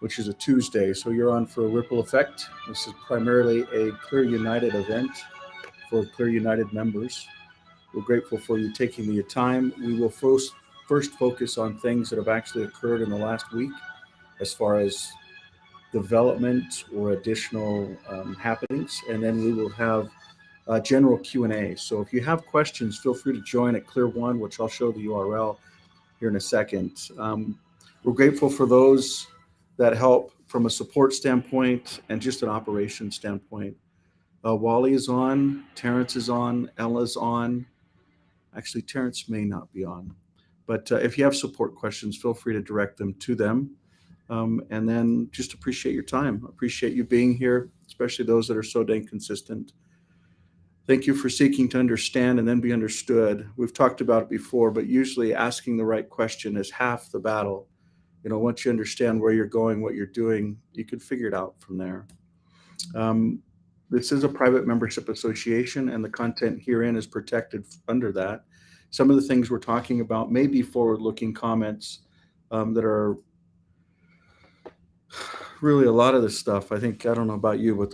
which is a Tuesday. So you're on for a ripple effect. This is primarily a ClearUnited event for ClearUnited members. We're grateful for you taking the time. We will first focus on things that have actually occurred in the last week as far as development or additional happenings, and then we will have general Q&A. So if you have questions, feel free to join at Clear One, which I'll show the URL here in a second. We're grateful for those that help from a support standpoint and just an operations standpoint. Wally is on, Terrence is on, Ella's on. Actually, Terrence may not be on. But if you have support questions, feel free to direct them to them. And then just appreciate your time. Appreciate you being here, especially those that are so dang consistent. Thank you for seeking to understand and then be understood. We've talked about it before, but usually asking the right question is half the battle. You know, once you understand where you're going, what you're doing, you can figure it out from there. This is a private membership association, and the content herein is protected under that. Some of the things we're talking about may be forward-looking comments that are really a lot of this stuff. I think, I don't know about you, but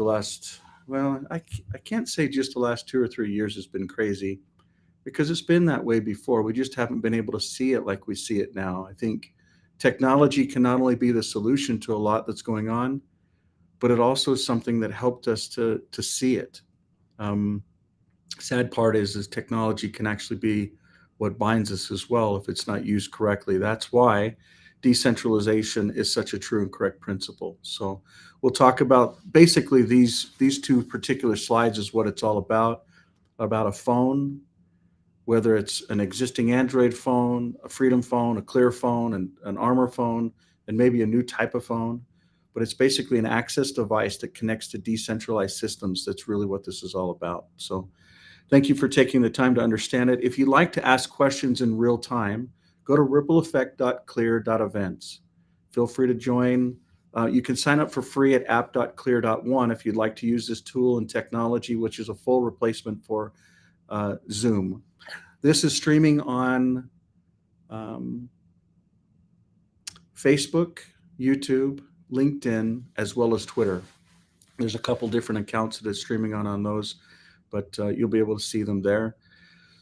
I can't say just the last 2 or 3 years has been crazy, because it's been that way before. We just haven't been able to see it like we see it now. I think technology can not only be the solution to a lot that's going on, but it also is something that helped us to see it. Sad part is technology can actually be what binds us as well if it's not used correctly. That's why decentralization is such a true and correct principle. So we'll talk about basically these two particular slides is what it's all about a phone, whether it's an existing Android phone, a Freedom phone, a Clear phone, and an Armor phone, and maybe a new type of phone. But it's basically an access device that connects to decentralized systems. That's really what this is all about. So thank you for taking the time to understand it. If you'd like to ask questions in real time, go to rippleeffect.clear.events. Feel free to join. You can sign up for free at app.clear.one if you'd like to use this tool and technology, which is a full replacement for Zoom. This is streaming on Facebook, YouTube, LinkedIn, as well as Twitter. There's a couple different accounts that it's streaming on those, but you'll be able to see them there.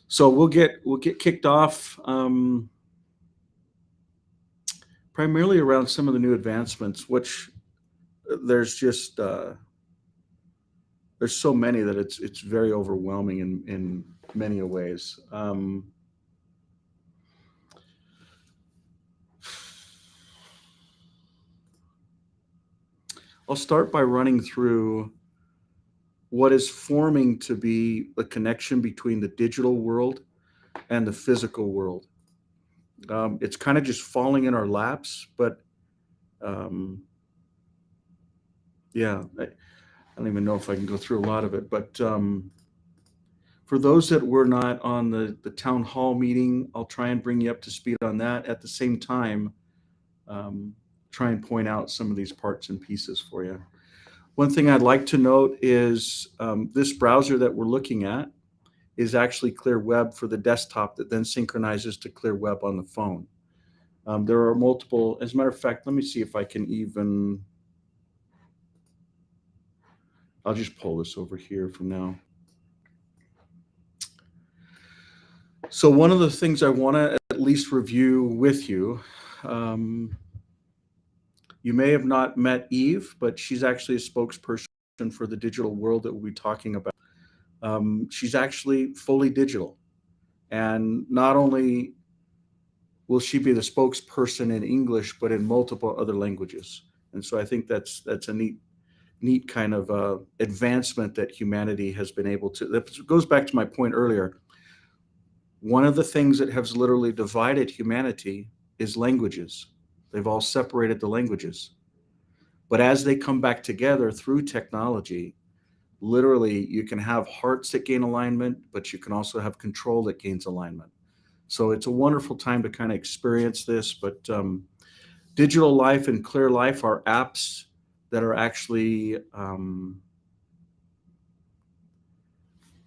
So we'll get kicked off primarily around some of the new advancements, which there's just there's so many that it's very overwhelming in many ways. I'll start by running through what is forming to be the connection between the digital world and the physical world. It's kind of just falling in our laps, but yeah, I don't even know if I can go through a lot of it. But for those that were not on the town hall meeting, I'll try and bring you up to speed on that. At the same time, try and point out some of these parts and pieces for you. One thing I'd like to note is this browser that we're looking at is actually Clear Web for the desktop that then synchronizes to Clear Web on the phone. There are multiple, as a matter of fact, let me see if I can even, I'll just pull this over here from now. So one of the things I want to at least review with you, you may have not met Eve, but she's actually a spokesperson for the digital world that we'll be talking about. She's actually fully digital. And not only will she be the spokesperson in English, but in multiple other languages. And so I think that's a neat kind of advancement that humanity has been able to. That goes back to my point earlier. One of the things that has literally divided humanity is languages. They've all separated the languages. But as they come back together through technology, literally you can have hearts that gain alignment, but you can also have control that gains alignment. So it's a wonderful time to kind of experience this. But Digital Life and Clear Life are apps that are actually,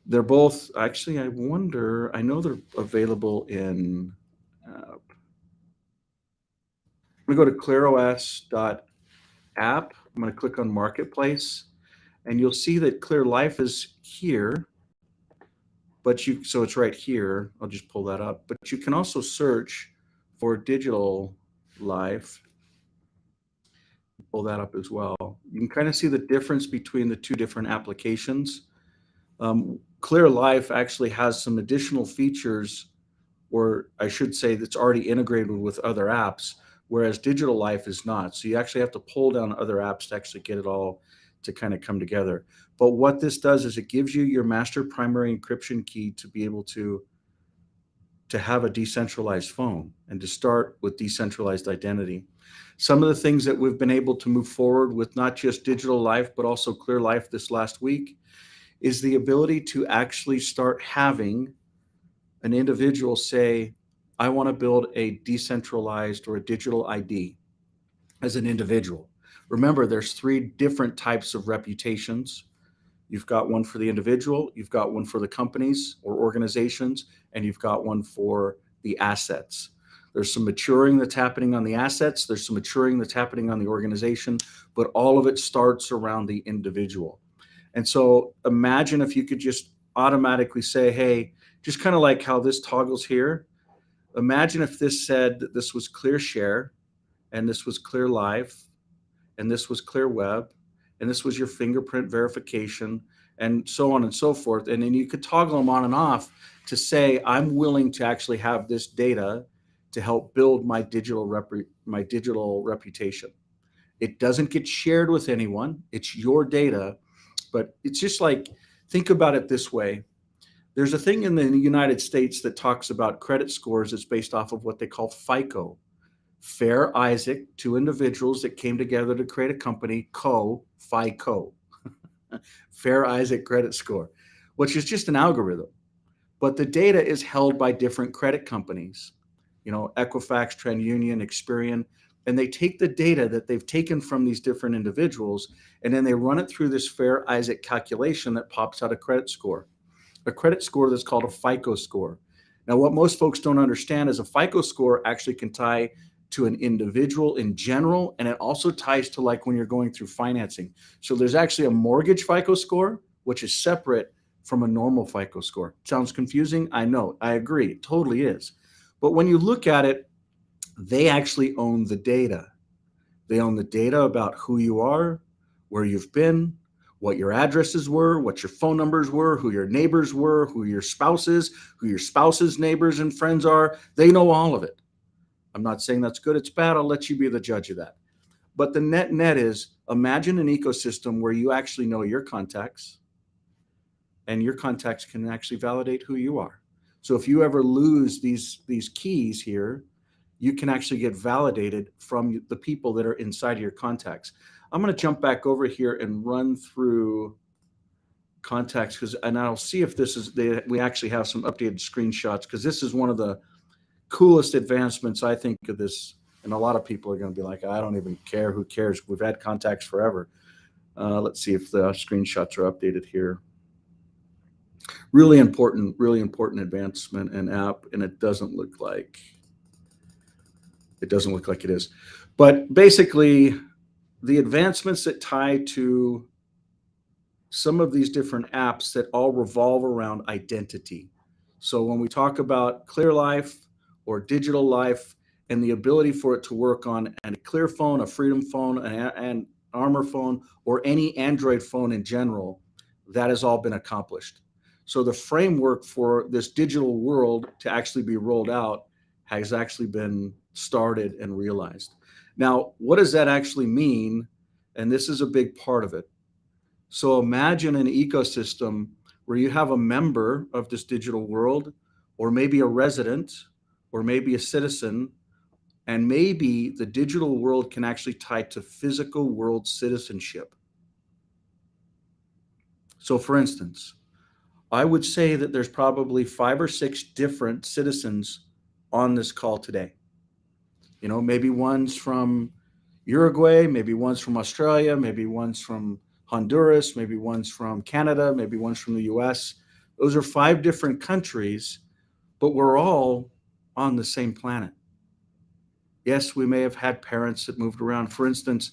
they're both, actually, I wonder, I know they're available in, I'm going to go to clearos.com app. I'm going to click on Marketplace, and you'll see that Clear Life is here, so it's right here. I'll just pull that up. But you can also search for Digital Life, pull that up as well. You can kind of see the difference between the two different applications. Clear Life actually has some additional features, or I should say that's already integrated with other apps, whereas Digital Life is not. So you actually have to pull down other apps to actually get it all to kind of come together. But what this does is it gives you your master primary encryption key to be able to have a decentralized phone and to start with decentralized identity. Some of the things that we've been able to move forward with, not just Digital Life, but also Clear Life this last week, is the ability to actually start having an individual say, I want to build a decentralized or a digital ID as an individual. Remember, there's three different types of reputations. You've got one for the individual, you've got one for the companies or organizations, and you've got one for the assets. There's some maturing that's happening on the assets, there's some maturing that's happening on the organization, but all of it starts around the individual. And so imagine if you could just automatically say, hey, just kind of like how this toggles here. Imagine if this said that this was Clear Share, and this was Clear Life, and this was Clear Web, and this was your fingerprint verification, and so on and so forth. And then you could toggle them on and off to say, I'm willing to actually have this data to help build my digital reputation. It doesn't get shared with anyone. It's your data, but it's just like, think about it this way. There's a thing in the United States that talks about credit scores. It's based off of what they call FICO. Fair Isaac, two individuals that came together to create a company, FICO, Fair Isaac Credit Score, which is just an algorithm. But the data is held by different credit companies, Equifax, TransUnion, Experian, and they take the data that they've taken from these different individuals, and then they run it through this Fair Isaac calculation that pops out a credit score that's called a FICO score. Now, what most folks don't understand is a FICO score actually can tie to an individual in general, and it also ties to like when you're going through financing. So there's actually a mortgage FICO score, which is separate from a normal FICO score. Sounds confusing? I know. I agree. It totally is. But when you look at it, they actually own the data. They own the data about who you are, where you've been, what your addresses were, what your phone numbers were, who your neighbors were, who your spouse is, who your spouse's neighbors and friends are. They know all of it. I'm not saying that's good, it's bad. I'll let you be the judge of that. But the net is, imagine an ecosystem where you actually know your contacts, and your contacts can actually validate who you are. So if you ever lose these keys here, you can actually get validated from the people that are inside of your contacts. I'm going to jump back over here and run through contacts, and I'll see if we actually have some updated screenshots, because this is one of the coolest advancements I think of this. And a lot of people are going to be like, I don't even care. Who cares? We've had contacts forever. Let's see if the screenshots are updated here. Really important advancement and app, and it doesn't look like it is. But basically, the advancements that tie to some of these different apps that all revolve around identity. So when we talk about Clear Life or Digital Life, and the ability for it to work on a Clear phone, a Freedom phone, an Armor phone, or any Android phone in general, that has all been accomplished. So the framework for this digital world to actually be rolled out has actually been started and realized. Now, what does that actually mean? And this is a big part of it. So imagine an ecosystem where you have a member of this digital world, or maybe a resident, or maybe a citizen, and maybe the digital world can actually tie to physical world citizenship. So for instance, I would say that there's probably 5 or 6 different citizens on this call today. Maybe one's from Uruguay, maybe one's from Australia, maybe one's from Honduras, maybe one's from Canada, maybe one's from the US. Those are 5 different countries, but we're all on the same planet. Yes, we may have had parents that moved around. For instance,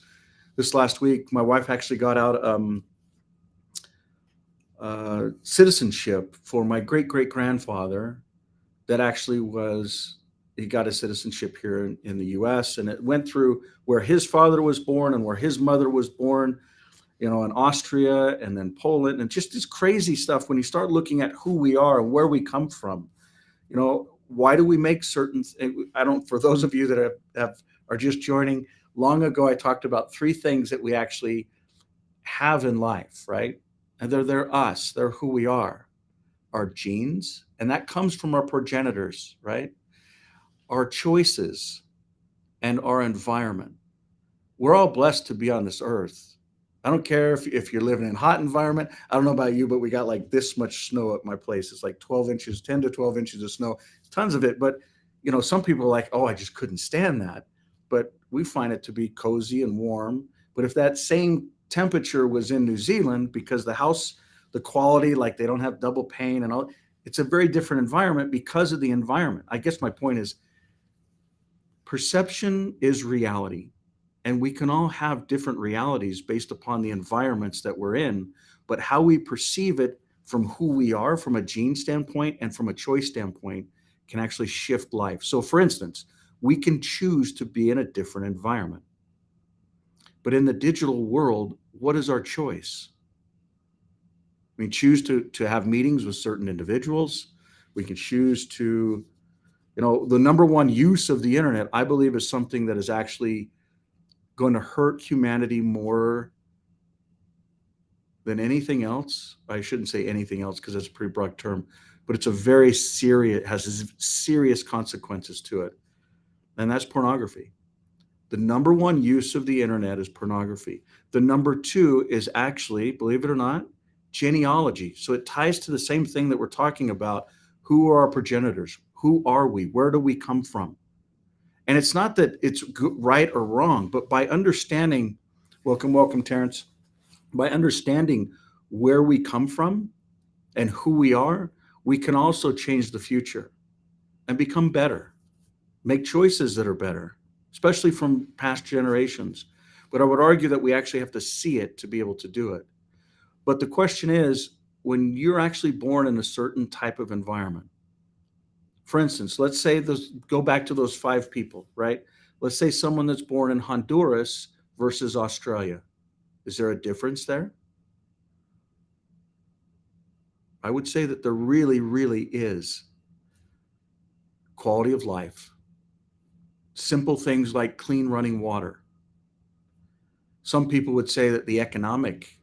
this last week, my wife actually got out citizenship for my great grandfather. That actually was, he got a citizenship here in the U.S. and it went through where his father was born and where his mother was born, in Austria and then Poland, and just this crazy stuff when you start looking at who we are and where we come from. Why do we make certain? I don't. For those of you that are just joining, long ago I talked about three things that we actually have in life, right? And they're us. They're who we are. Our genes, and that comes from our progenitors, right? Our choices and our environment. We're all blessed to be on this earth. I don't care if you're living in a hot environment. I don't know about you, but we got like this much snow at my place. It's like 12 inches, 10 to 12 inches of snow, tons of it. But, some people are like, oh, I just couldn't stand that. But we find it to be cozy and warm. But if that same temperature was in New Zealand, because the quality, like they don't have double pane and all, it's a very different environment because of the environment. I guess my point is perception is reality. And we can all have different realities based upon the environments that we're in, but how we perceive it from who we are, from a gene standpoint and from a choice standpoint, can actually shift life. So for instance, we can choose to be in a different environment. But in the digital world, what is our choice? We choose to have meetings with certain individuals. We can choose to, the number one use of the internet, I believe, is something that is actually going to hurt humanity more than anything else. I shouldn't say anything else because that's a pretty broad term, but it's has serious consequences to it. And that's pornography. The number one use of the internet is pornography. The number two is actually, believe it or not, genealogy. So it ties to the same thing that we're talking about. Who are our progenitors? Who are we? Where do we come from? And it's not that it's right or wrong, but by understanding, welcome, Terrence, by understanding where we come from and who we are, we can also change the future and become better, make choices that are better, especially from past generations. But I would argue that we actually have to see it to be able to do it. But the question is, when you're actually born in a certain type of environment, for instance, let's say go back to those 5 people, right? Let's say someone that's born in Honduras versus Australia. Is there a difference there? I would say that there really, really is. Quality of life. Simple things like clean running water. Some people would say that the economic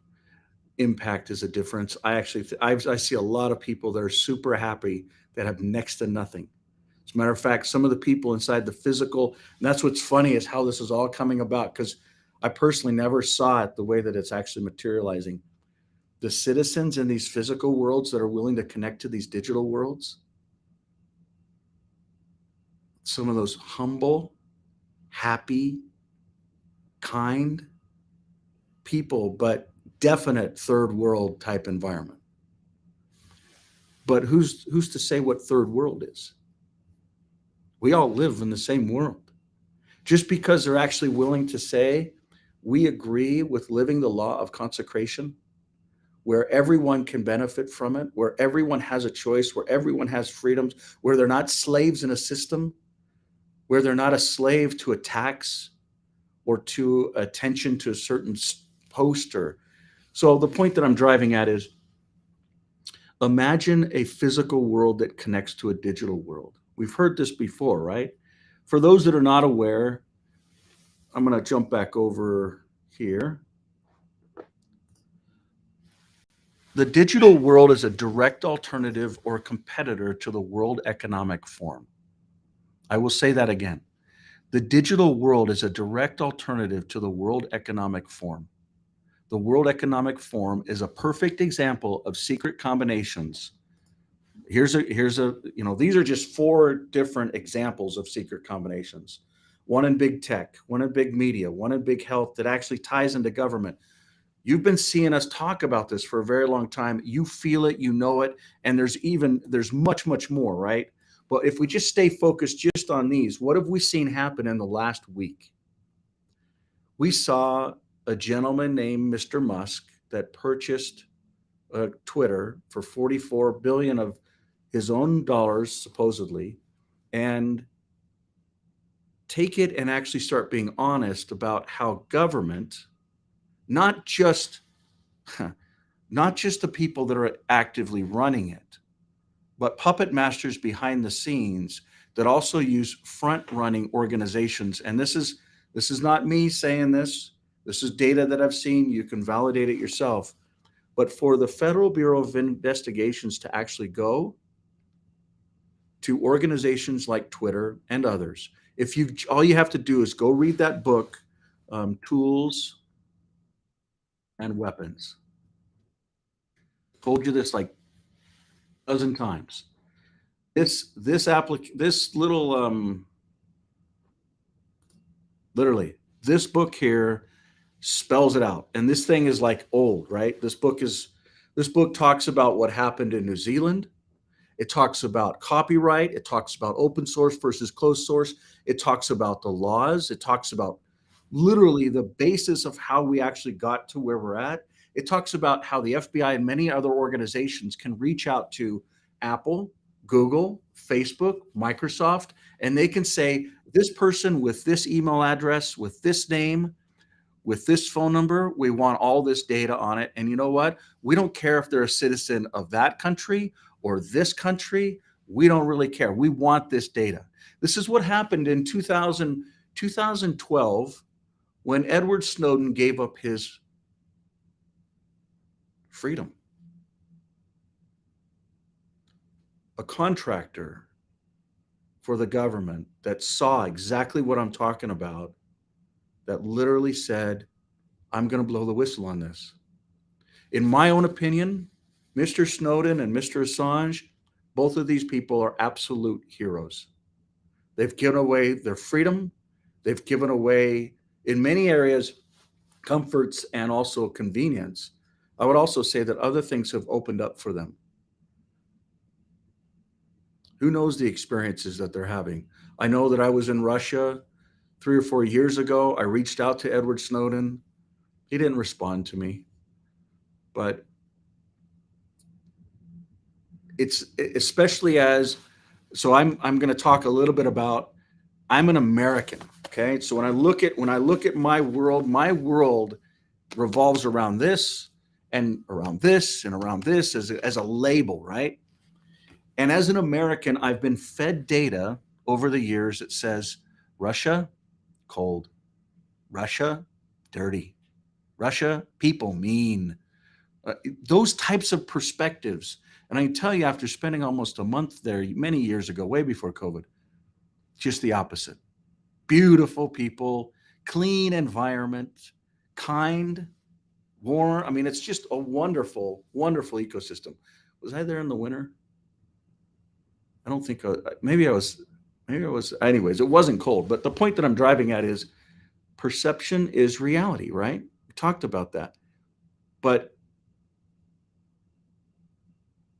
impact is a difference. I see a lot of people that are super happy that have next to nothing. As a matter of fact, some of the people inside the physical, and that's what's funny is how this is all coming about, because I personally never saw it the way that it's actually materializing. The citizens in these physical worlds that are willing to connect to these digital worlds, some of those humble, happy, kind people, but definite third world type environment. But who's to say what third world is? We all live in the same world. Just because they're actually willing to say, we agree with living the law of consecration, where everyone can benefit from it, where everyone has a choice, where everyone has freedoms, where they're not slaves in a system, where they're not a slave to a tax or to attention to a certain poster. So the point that I'm driving at is, imagine a physical world that connects to a digital world. We've heard this before, right? For those that are not aware, I'm going to jump back over here. The digital world is a direct alternative or competitor to the World Economic Forum. I will say that again. The digital world is a direct alternative to the World Economic Forum. The World Economic Forum is a perfect example of secret combinations. These are just 4 different examples of secret combinations. One in big tech, one in big media, one in big health that actually ties into government. You've been seeing us talk about this for a very long time. You feel it, you know it, and there's much, much more, right? But if we just stay focused just on these, what have we seen happen in the last week? We saw a gentleman named Mr. Musk that purchased Twitter for 44 billion of his own dollars, supposedly, and take it and actually start being honest about how government, not just not just the people that are actively running it, but puppet masters behind the scenes that also use front running organizations. And this is not me saying this. This is data that I've seen. You can validate it yourself. But for the Federal Bureau of Investigations to actually go to organizations like Twitter and others, if you all you have to do is go read that book, Tools and Weapons. Told you this like a dozen times. This little literally this book here spells it out. And this thing is like old, right? This book talks about what happened in New Zealand. It talks about copyright. It talks about open source versus closed source. It talks about the laws. It talks about literally the basis of how we actually got to where we're at. It talks about how the FBI and many other organizations can reach out to Apple, Google, Facebook, Microsoft, and they can say, this person with this email address, with this name, with this phone number, we want all this data on it. And you know what? We don't care if they're a citizen of that country or this country. We don't really care. We want this data. This is what happened in 2012 when Edward Snowden gave up his freedom. A contractor for the government that saw exactly what I'm talking about, that literally said, I'm going to blow the whistle on this. In my own opinion, Mr. Snowden and Mr. Assange, both of these people are absolute heroes. They've given away their freedom. They've given away, in many areas, comforts and also convenience. I would also say that other things have opened up for them. Who knows the experiences that they're having? I know that I was in Russia 3 or 4 years ago. I reached out to Edward Snowden. He didn't respond to me. But it's especially so I'm going to talk a little bit about, I'm an American. Okay. So when I look at my world revolves around this and around this and around this as a label, right? And as an American, I've been fed data over the years that says Russia, cold. Russia, dirty. Russia, people, mean. Those types of perspectives. And I can tell you, after spending almost a month there many years ago, way before COVID, just the opposite. Beautiful people, clean environment, kind, warm. I mean, it's just a wonderful, wonderful ecosystem. Was I there in the winter? I don't think, maybe I was, anyways, it wasn't cold. But the point that I'm driving at is perception is reality, right? We talked about that. But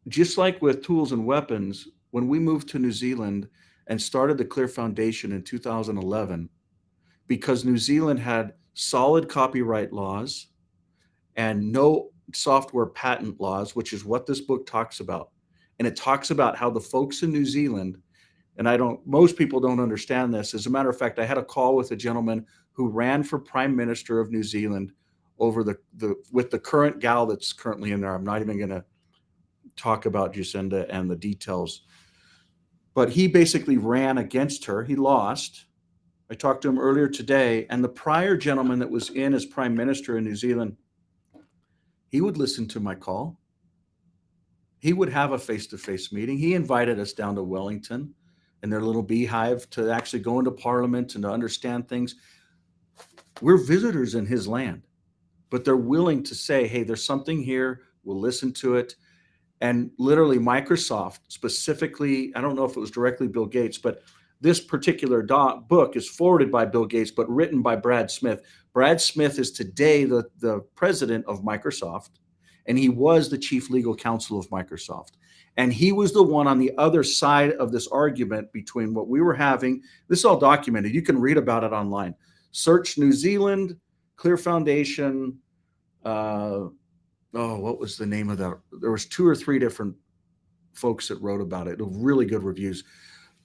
just like with tools and weapons, when we moved to New Zealand and started the Clear Foundation in 2011, because New Zealand had solid copyright laws and no software patent laws, which is what this book talks about. And it talks about how the folks in New Zealand, and most people don't understand this. As a matter of fact, I had a call with a gentleman who ran for Prime Minister of New Zealand over with the current gal that's currently in there. I'm not even going to talk about Jacinda and the details, but he basically ran against her. He lost. I talked to him earlier today, and the prior gentleman that was in as Prime Minister in New Zealand, he would listen to my call. He would have a face-to-face meeting. He invited us down to Wellington and their little beehive to actually go into Parliament and to understand things. We're visitors in his land, but they're willing to say, hey, there's something here. We'll listen to it. And literally Microsoft specifically, I don't know if it was directly Bill Gates, but this particular book is forwarded by Bill Gates, but written by Brad Smith. Brad Smith is today the president of Microsoft, and he was the chief legal counsel of Microsoft. And he was the one on the other side of this argument between what we were having. This is all documented. You can read about it online. Search New Zealand Clear Foundation. Uh, oh, what was the name of that? There was two or three different folks that wrote about it. Really good reviews.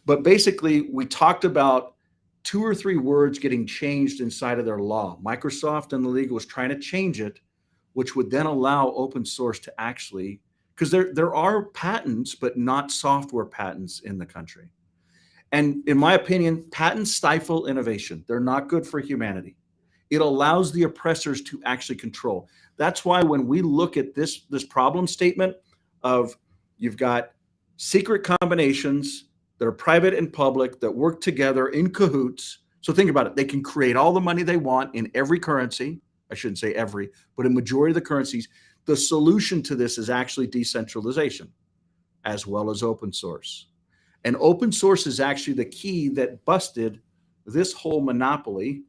But basically, we talked about two or three words getting changed inside of their law. Microsoft and the league was trying to change it, which would then allow open source to actually, because there are patents, but not software patents in the country. And in my opinion, patents stifle innovation. They're not good for humanity. It allows the oppressors to actually control. That's why when we look at this problem statement of you've got secret combinations that are private and public that work together in cahoots. So think about it. They can create all the money they want in every currency. I shouldn't say every, but in majority of the currencies. The solution to this is actually decentralization as well as open source. And open source is actually the key that busted this whole monopoly,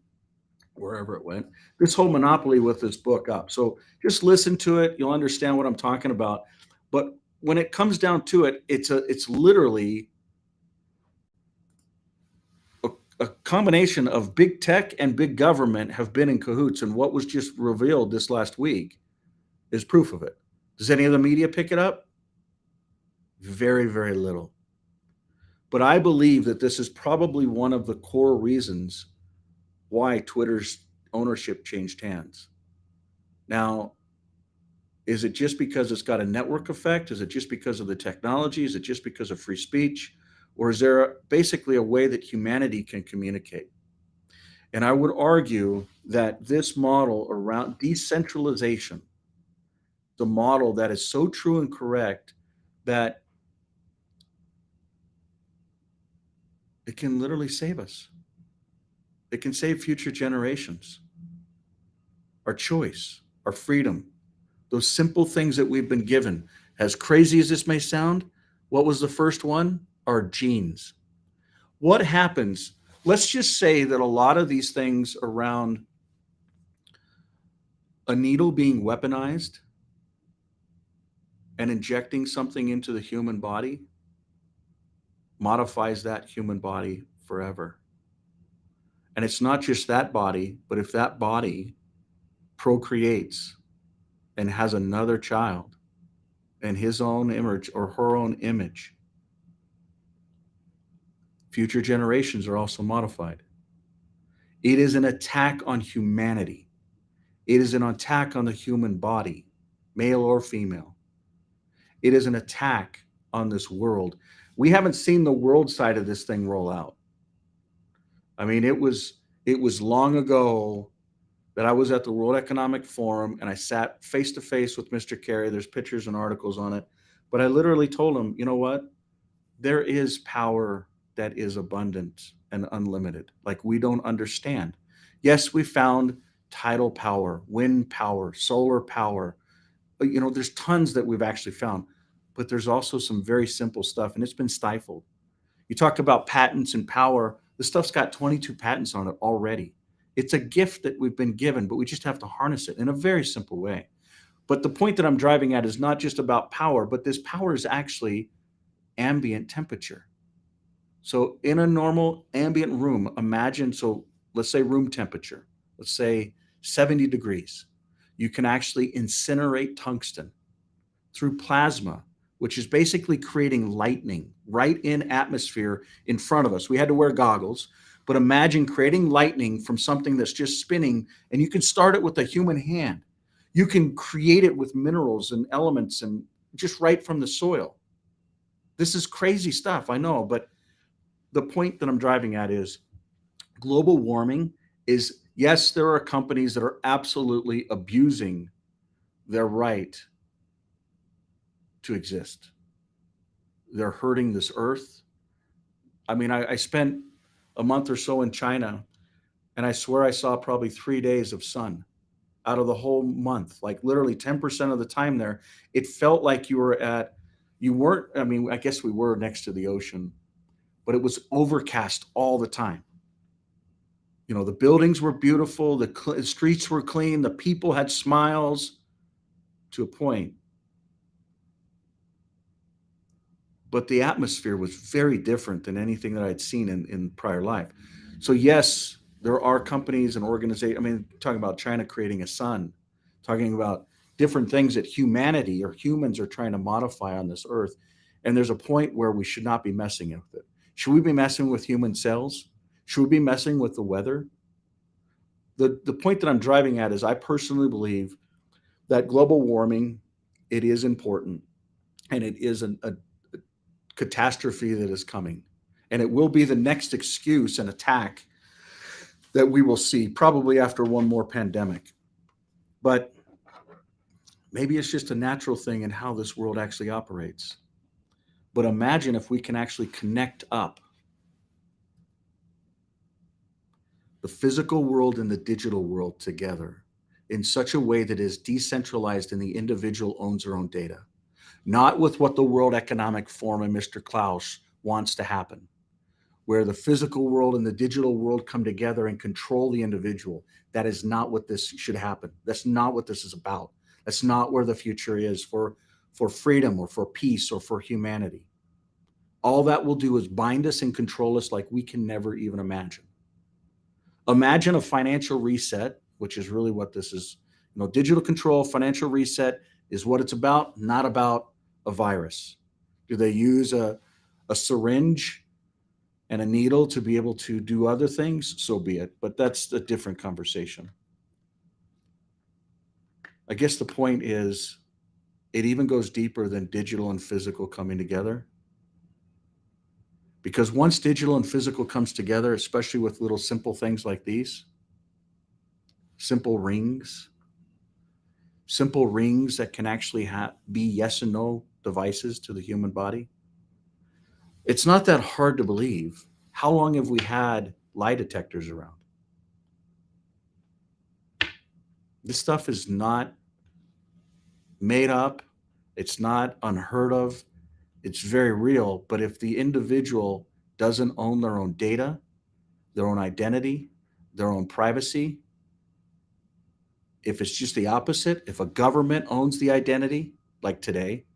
wherever it went, this whole monopoly with this book up. So just listen to it. You'll understand what I'm talking about. But when it comes down to it, it's literally a combination of big tech and big government have been in cahoots. And what was just revealed this last week is proof of it. Does any of the media pick it up? Very, very little. But I believe that this is probably one of the core reasons why Twitter's ownership changed hands. Now, is it just because it's got a network effect? Is it just because of the technology? Is it just because of free speech? Or is there basically a way that humanity can communicate? And I would argue that this model around decentralization, the model that is so true and correct that it can literally save us. It can save future generations, our choice, our freedom, those simple things that we've been given. As crazy as this may sound, what was the first one? Our genes. What happens? Let's just say that a lot of these things around a needle being weaponized and injecting something into the human body modifies that human body forever. And it's not just that body, but if that body procreates and has another child in his own image or her own image, future generations are also modified. It is an attack on humanity. It is an attack on the human body, male or female. It is an attack on this world. We haven't seen the world side of this thing roll out. I mean, it was long ago that I was at the World Economic Forum and I sat face to face with Mr. Kerry. There's pictures and articles on it. But I literally told him, you know what? There is power that is abundant and unlimited. Like we don't understand. Yes, we found tidal power, wind power, solar power. But, you know, there's tons that we've actually found. But there's also some very simple stuff, and it's been stifled. You talk about patents and power. The stuff's got 22 patents on it already. It's a gift that we've been given, but we just have to harness it in a very simple way. But the point that I'm driving at is not just about power, but this power is actually ambient temperature. So in a normal ambient room, imagine, so let's say room temperature, let's say 70 degrees. You can actually incinerate tungsten through plasma, which is basically creating lightning right in atmosphere in front of us. We had to wear goggles, but imagine creating lightning from something that's just spinning, and you can start it with a human hand. You can create it with minerals and elements and just right from the soil. This is crazy stuff, I know, but the point that I'm driving at is global warming is, yes, there are companies that are absolutely abusing their right to exist. They're hurting this earth. I mean, I spent a month or so in China, and I swear I saw probably 3 days of sun out of the whole month, like literally 10% of the time there. It felt like you weren't, I mean, I guess we were next to the ocean, but it was overcast all the time. You know, the buildings were beautiful, the streets were clean, the people had smiles to a point. But the atmosphere was very different than anything that I'd seen in prior life. So yes, There are companies and organizations, I mean, talking about China creating a sun, talking about different things that humanity or humans are trying to modify on this earth. And there's a point where we should not be messing with it. Should we be messing with human cells? Should we be messing with the weather? The point that I'm driving at is I personally believe that global warming, it is important, and it is a catastrophe that is coming. And it will be the next excuse and attack that we will see probably after one more pandemic. But maybe it's just a natural thing in how this world actually operates. But imagine if we can actually connect up the physical world and the digital world together in such a way that is decentralized and the individual owns their own data, not with what the World Economic Forum and Mr. Klaus wants to happen, where the physical world and the digital world come together and control the individual. That is not what this should happen. That's not what this is about. That's not where the future is for freedom or for peace or for humanity. All that will do is bind us and control us like we can never even imagine. Imagine a financial reset, which is really what this is. Digital control, financial reset is what it's about, not about a virus. Do they use a syringe and a needle to be able to do other things? So be it. But that's a different conversation. I guess the point is, it even goes deeper than digital and physical coming together. Because once digital and physical comes together, especially with little simple things like these, simple rings that can actually be yes and no devices to the human body, it's not that hard to believe. How long have we had lie detectors around? This stuff is not made up. It's not unheard of. It's very real. But if the individual doesn't own their own data, their own identity, their own privacy, if it's just the opposite, if a government owns the identity, like today,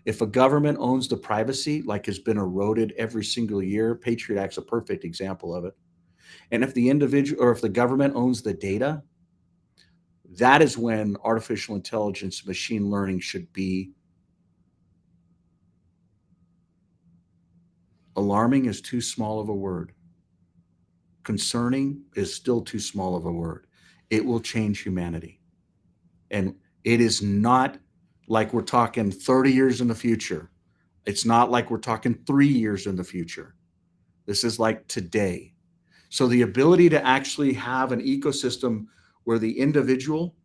if a government owns the privacy, like has been eroded every single year, Patriot Act's a perfect example of it. And if the individual or if the government owns the data, that is when artificial intelligence, machine learning should be. Alarming is too small of a word. Concerning is still too small of a word. It will change humanity. And it is not like we're talking 30 years in the future. It's not like we're talking 3 years in the future. This is like today. So the ability to actually have an ecosystem where the individual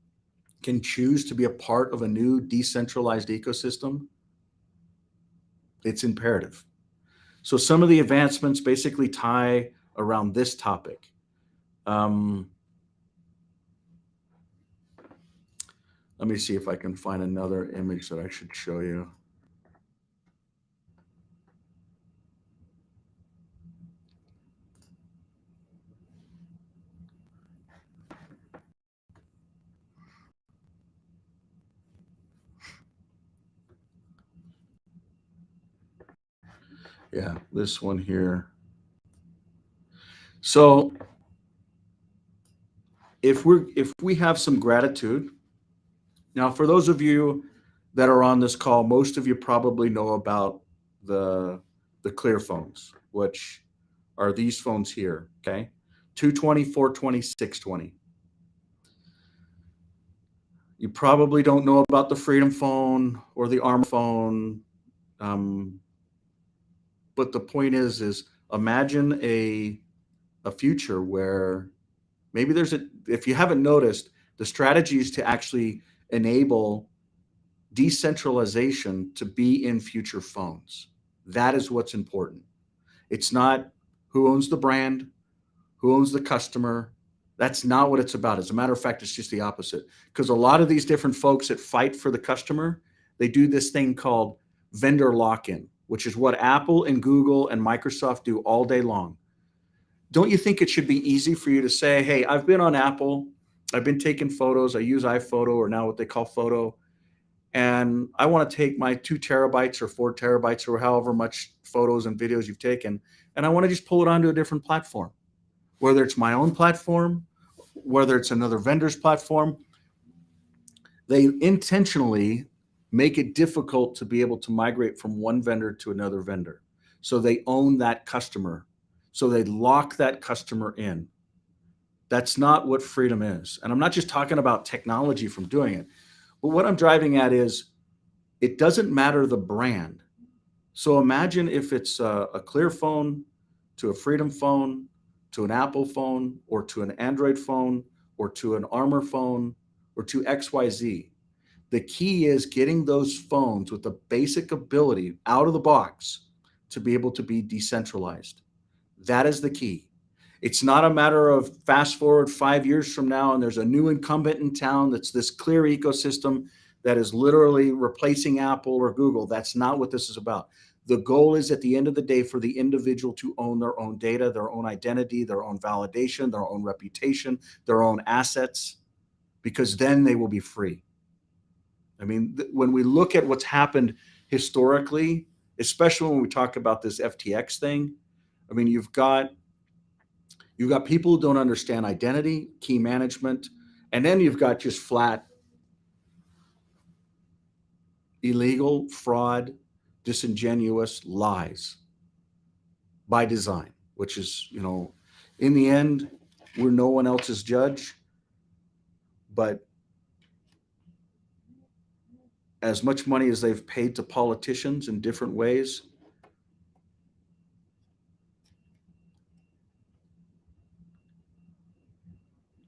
can choose to be a part of a new decentralized ecosystem, it's imperative. So some of the advancements basically tie around this topic. Let me see if I can find another image that I should show you. Yeah, this one here. So if we have some gratitude, now for those of you that are on this call, most of you probably know about the Clear phones, which are these phones here, okay? 220, 420, 620. You probably don't know about the Freedom phone or the ARM phone. But the point is imagine a future where maybe if you haven't noticed, the strategies to actually enable decentralization to be in future phones. That is what's important. It's not who owns the brand, who owns the customer. That's not what it's about. As a matter of fact, it's just the opposite. Because a lot of these different folks that fight for the customer, they do this thing called vendor lock-in, which is what Apple and Google and Microsoft do all day long. Don't you think it should be easy for you to say, hey, I've been on Apple, I've been taking photos, I use iPhoto or now what they call Photo, and I want to take my 2 terabytes or 4 terabytes or however much photos and videos you've taken, and I want to just pull it onto a different platform. whether it's my own platform, whether it's another vendor's platform. They intentionally make it difficult to be able to migrate from one vendor to another vendor. So they own that customer. So they lock that customer in. That's not what freedom is. And I'm not just talking about technology from doing it, but what I'm driving at is it doesn't matter the brand. So imagine if it's a Clear phone to a Freedom phone to an Apple phone or to an Android phone or to an Armor phone or to XYZ. The key is getting those phones with the basic ability out of the box to be able to be decentralized. That is the key. It's not a matter of fast forward 5 years from now and there's a new incumbent in town that's this Clear ecosystem that is literally replacing Apple or Google. That's not what this is about. The goal is at the end of the day for the individual to own their own data, their own identity, their own validation, their own reputation, their own assets, because then they will be free. I mean, when we look at what's happened historically, especially when we talk about this FTX thing, I mean, you've got people who don't understand identity, key management, and then you've got just flat illegal, fraud, disingenuous lies by design, which is, in the end, we're no one else's judge. But as much money as they've paid to politicians in different ways,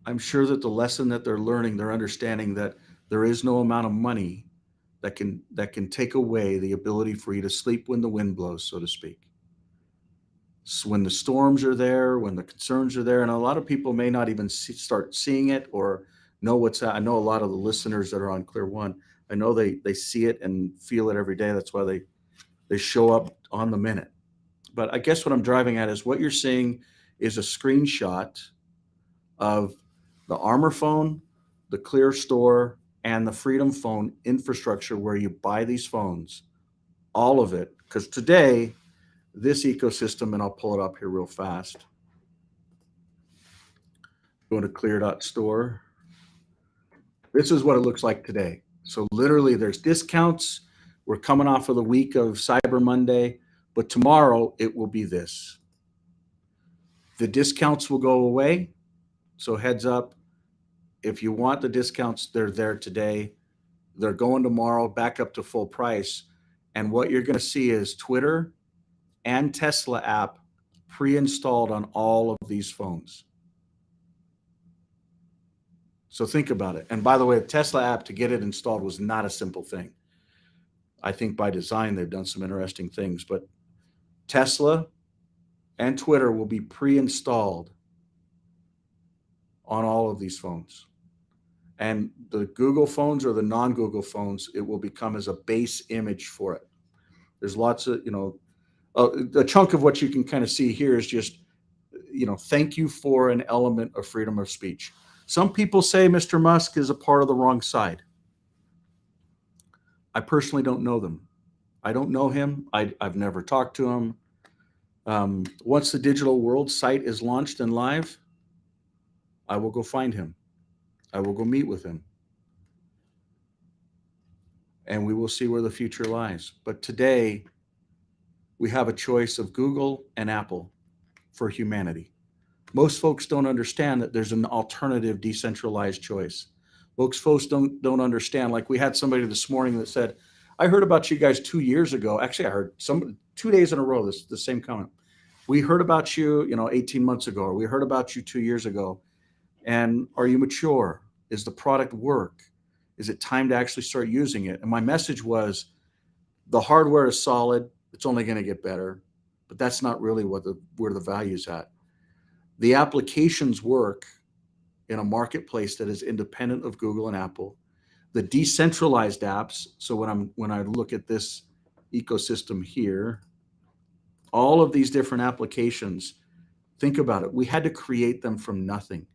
I'm sure that the lesson that they're learning, they're understanding that there is no amount of money that can take away the ability for you to sleep when the wind blows, so to speak. So when the storms are there, when the concerns are there, and a lot of people may not even start seeing it or know what's. I know a lot of the listeners that are on Clear One, I know they see it and feel it every day. That's why they show up on the minute. But I guess what I'm driving at is what you're seeing is a screenshot of the Armor phone, the Clear store, and the Freedom phone infrastructure where you buy these phones, all of it. Because today, this ecosystem, and I'll pull it up here real fast. Go to clear.store. This is what it looks like today. So literally there's discounts. We're coming off of the week of Cyber Monday, but tomorrow it will be this. The discounts will go away. So heads up, if you want the discounts, they're there today. They're going tomorrow back up to full price. And what you're going to see is Twitter and Tesla app pre-installed on all of these phones. So think about it. And by the way, the Tesla app to get it installed was not a simple thing. I think by design, they've done some interesting things, but Tesla and Twitter will be pre-installed on all of these phones. And the Google phones or the non-Google phones, it will become as a base image for it. There's lots of, a chunk of what you can kind of see here is just, thank you for an element of freedom of speech. Some people say Mr. Musk is a part of the wrong side. I personally don't know them. I don't know him. I've never talked to him. Once the Digital World site is launched and live, I will go find him. I will go meet with him. And we will see where the future lies. But today, we have a choice of Google and Apple for humanity. Most folks don't understand that there's an alternative decentralized choice. Most folks don't understand. Like we had somebody this morning that said, I heard about you guys 2 years ago. Actually, I heard 2 days in a row, the same comment. We heard about you, 18 months ago, or we heard about you 2 years ago. And are you mature? Is the product work? Is it time to actually start using it? And my message was, the hardware is solid. It's only going to get better, but that's not really where the value is at. The applications work in a marketplace that is independent of Google and Apple. The decentralized apps. So when I look at this ecosystem here, all of these different applications, think about it. We had to create them from nothing.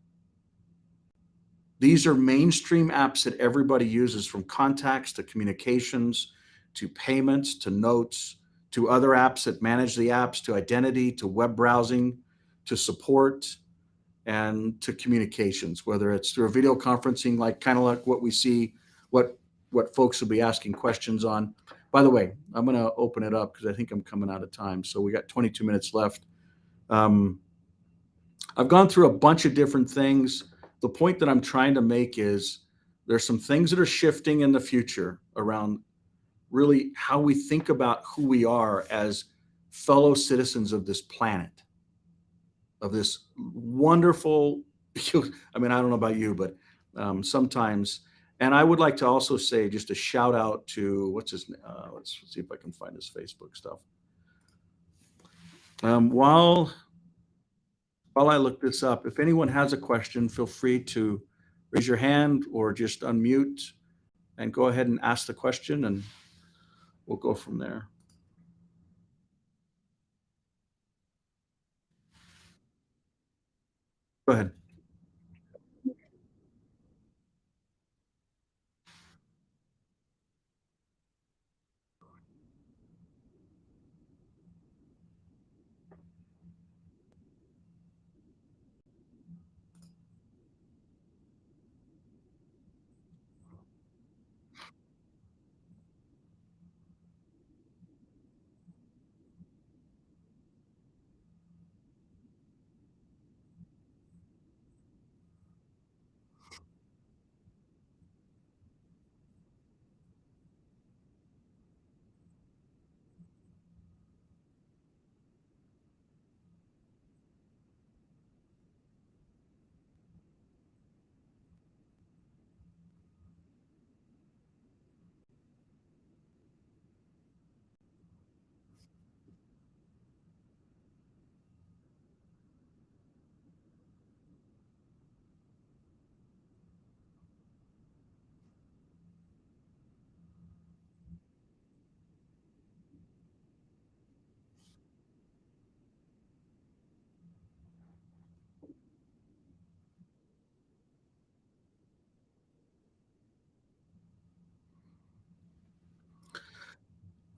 These are mainstream apps that everybody uses, from contacts to communications, to payments, to notes, to other apps that manage the apps, to identity, to web browsing, to support, and to communications, whether it's through a video conferencing, like kind of like what we see, what what folks will be asking questions on. By the way, I'm going to open it up because I think I'm coming out of time. So we got 22 minutes left. Um, I've gone through a bunch of different things. The point that I'm trying to make is there's some things that are shifting in the future around really how we think about who we are as fellow citizens of this planet, of this wonderful. I mean, I don't know about you, but sometimes. And I would like to also say just a shout out to what's his. Let's see if I can find his Facebook stuff. Um, while while I look this up, if anyone has a question, feel free to raise your hand or just unmute and go ahead and ask the question, and we'll go from there. Go ahead.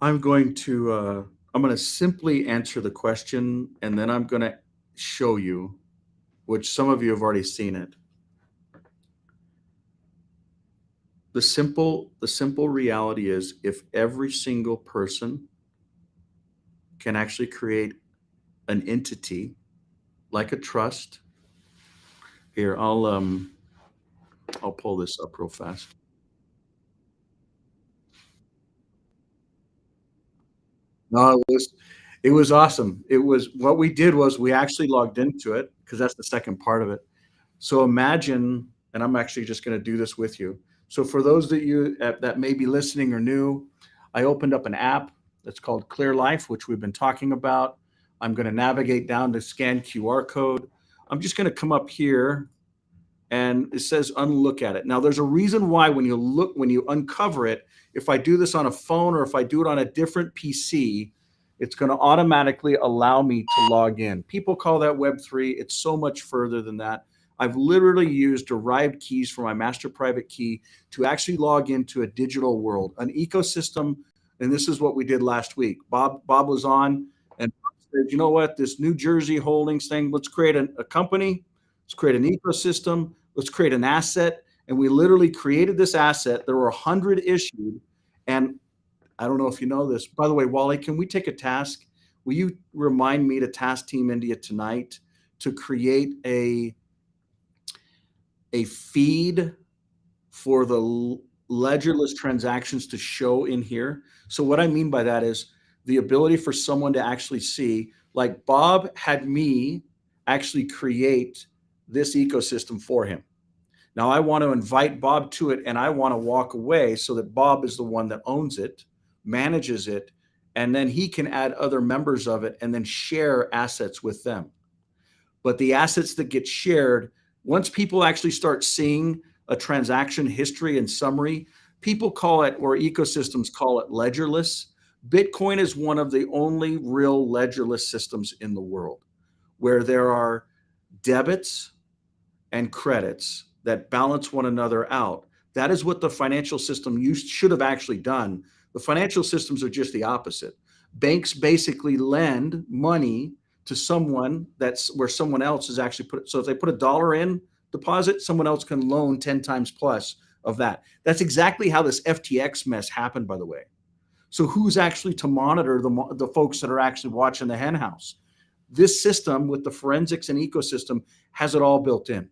I'm going to I'm going to simply answer the question, and then I'm going to show you, which some of you have already seen it. The simple reality is if every single person can actually create an entity like a trust. Here, I'll pull this up real fast. No, it was awesome. It was what we did was we actually logged into it because that's the second part of it. So imagine, and I'm actually just going to do this with you. So for those that may be listening or new, I opened up an app that's called Clear Life, which we've been talking about. I'm going to navigate down to scan QR code. I'm just going to come up here and it says unlook at it. Now there's a reason why when you uncover it, if I do this on a phone or if I do it on a different PC, it's going to automatically allow me to log in. People call that Web3. It's so much further than that. I've literally used derived keys for my master private key to actually log into a digital world, an ecosystem. And this is what we did last week. Bob was on and said, you know what, this New Jersey Holdings thing, let's create a company, let's create an ecosystem, let's create an asset. And we literally created this asset. There were 100 issued. And I don't know if you know this. By the way, Wally, can we take a task? Will you remind me to task Team India tonight to create a feed for the ledgerless transactions to show in here? So what I mean by that is the ability for someone to actually see, like Bob had me actually create this ecosystem for him. Now I want to invite Bob to it and I want to walk away so that Bob is the one that owns it, manages it, and then he can add other members of it and then share assets with them. But the assets that get shared, once people actually start seeing a transaction history and summary, people call it, or ecosystems call it, ledgerless. Bitcoin is one of the only real ledgerless systems in the world where there are debits and credits that balance one another out. That is what the financial system should have actually done. The financial systems are just the opposite. Banks basically lend money to someone that's where someone else is actually put. So if they put a dollar in deposit, someone else can loan 10 times plus of that. That's exactly how this FTX mess happened, by the way. So who's actually to monitor the folks that are actually watching the hen house? This system with the forensics and ecosystem has it all built in.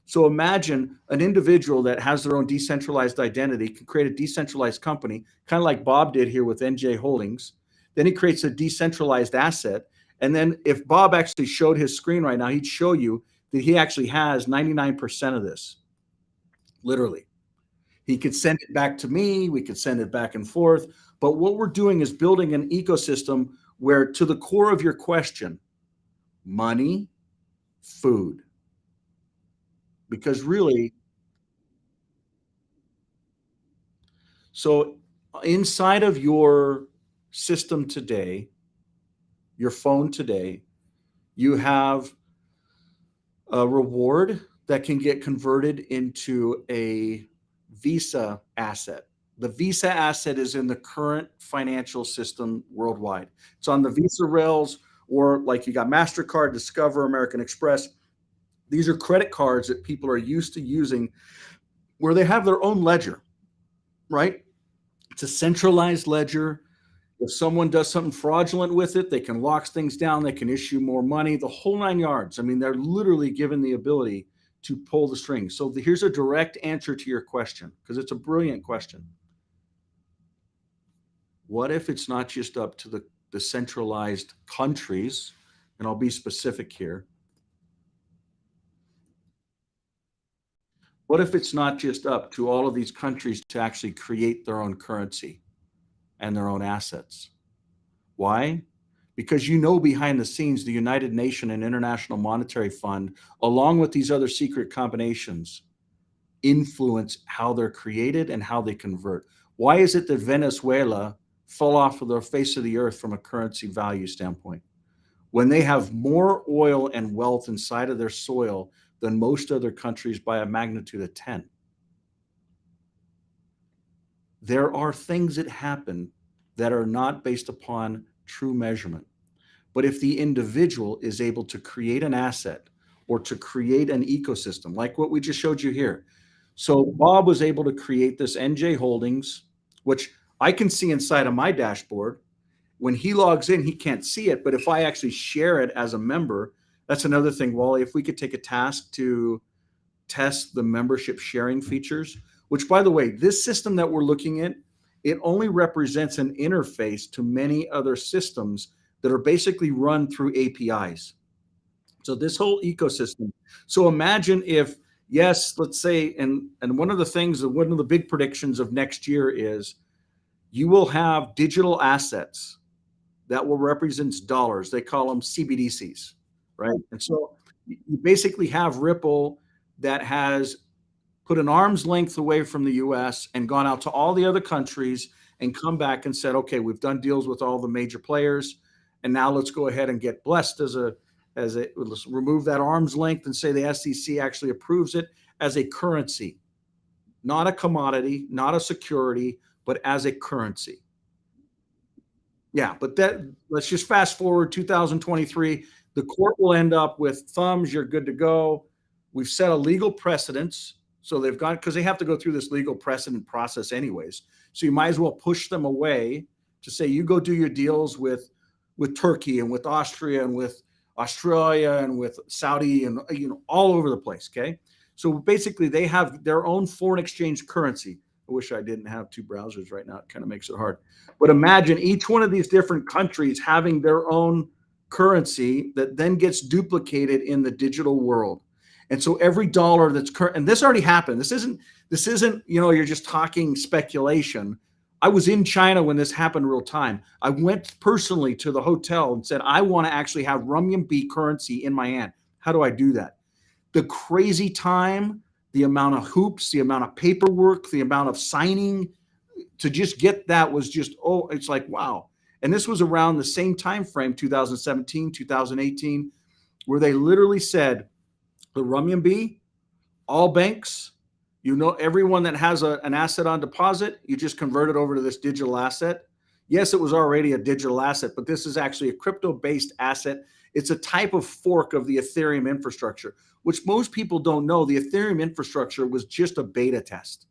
So imagine an individual that has their own decentralized identity can create a decentralized company, kind of like Bob did here with NJ Holdings. Then he creates a decentralized asset. And then if Bob actually showed his screen right now, he'd show you that he actually has 99% of this, literally. He could send it back to me. We could send it back and forth. But what we're doing is building an ecosystem where, to the core of your question, money, food. Because really, so inside of your system today, your phone today, you have a reward that can get converted into a Visa asset. The Visa asset is in the current financial system worldwide. It's on the Visa rails, or like you got MasterCard, Discover, American Express. These are credit cards that people are used to using where they have their own ledger, right? It's a centralized ledger. If someone does something fraudulent with it, they can lock things down, they can issue more money, the whole nine yards. I mean, they're literally given the ability to pull the strings. So here's a direct answer to your question, because it's a brilliant question. What if it's not just up to the centralized countries? And I'll be specific here. What if it's not just up to all of these countries to actually create their own currency and their own assets? Why? Because behind the scenes, the United Nations and International Monetary Fund, along with these other secret combinations, influence how they're created and how they convert. Why is it that Venezuela fell off of the face of the earth from a currency value standpoint when they have more oil and wealth inside of their soil than most other countries by a magnitude of 10? There are things that happen that are not based upon true measurement. But if the individual is able to create an asset or to create an ecosystem, like what we just showed you here. So Bob was able to create this NJ Holdings, which I can see inside of my dashboard. When he logs in, he can't see it. But if I actually share it as a member, that's another thing, Wally. If we could take a task to test the membership sharing features, which, by the way, this system that we're looking at, it only represents an interface to many other systems that are basically run through APIs. So this whole ecosystem. So imagine if, yes, let's say, and one of the things, one of the big predictions of next year is you will have digital assets that will represent dollars. They call them CBDCs, right? And so you basically have Ripple that has put an arm's length away from the US and gone out to all the other countries and come back and said, okay, we've done deals with all the major players. And now let's go ahead and get blessed let's remove that arm's length and say the SEC actually approves it as a currency, not a commodity, not a security, but as a currency. Yeah, but let's just fast forward 2023. The court will end up with thumbs, you're good to go. We've set a legal precedence. So they've gone, because they have to go through this legal precedent process anyways. So you might as well push them away to say, you go do your deals with Turkey and with Austria and with Australia and with Saudi and all over the place. Okay. So basically they have their own foreign exchange currency. I wish I didn't have two browsers right now. It kind of makes it hard. But imagine each one of these different countries having their own currency that then gets duplicated in the digital world. And so every dollar that's current, and this already happened. This isn't, you're just talking speculation. I was in China when this happened real time. I went personally to the hotel and said, I want to actually have renminbi currency in my hand. How do I do that? The crazy time, the amount of hoops, the amount of paperwork, the amount of signing to just get that was just, it's like, wow. And this was around the same time frame, 2017, 2018, where they literally said, the renminbi, all banks, everyone that has an asset on deposit, you just convert it over to this digital asset. Yes, it was already a digital asset, but this is actually a crypto-based asset. It's a type of fork of the Ethereum infrastructure, which most people don't know. The Ethereum infrastructure was just a beta test.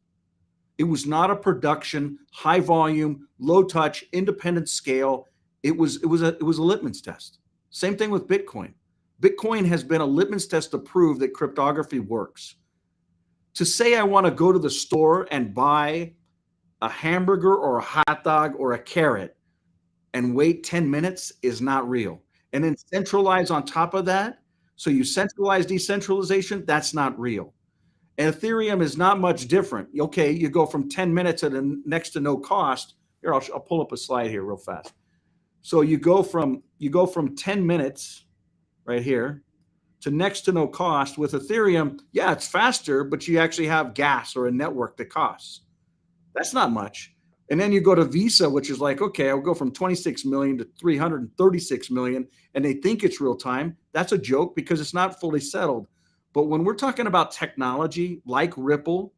It was not a production, high volume, low touch, independent scale. It was a litmus test. Same thing with Bitcoin. Bitcoin has been a litmus test to prove that cryptography works. To say I want to go to the store and buy a hamburger or a hot dog or a carrot and wait 10 minutes is not real. And then centralize on top of that. So you centralize decentralization, that's not real. And Ethereum is not much different. Okay, you go from 10 minutes at a next to no cost. Here, I'll pull up a slide here real fast. So you go from 10 minutes right here to next to no cost with Ethereum. Yeah, it's faster, but you actually have gas or a network that costs. That's not much. And then you go to Visa, which is like, okay, I'll go from 26 million to 336 million, and they think it's real time. That's a joke because it's not fully settled. But when we're talking about technology like Ripple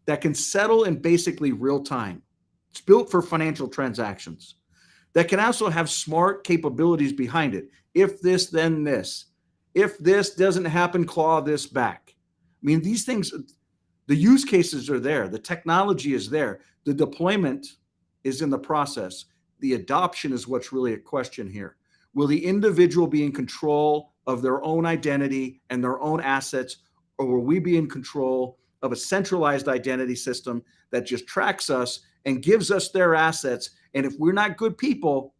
that can settle in basically real time, it's built for financial transactions that can also have smart capabilities behind it. If this, then this. If this doesn't happen, claw this back. I mean, these things, the use cases are there, the technology is there, the deployment is in the process. The adoption is what's really a question here. Will the individual be in control of their own identity and their own assets, or will we be in control of a centralized identity system that just tracks us and gives us their assets? And if we're not good people,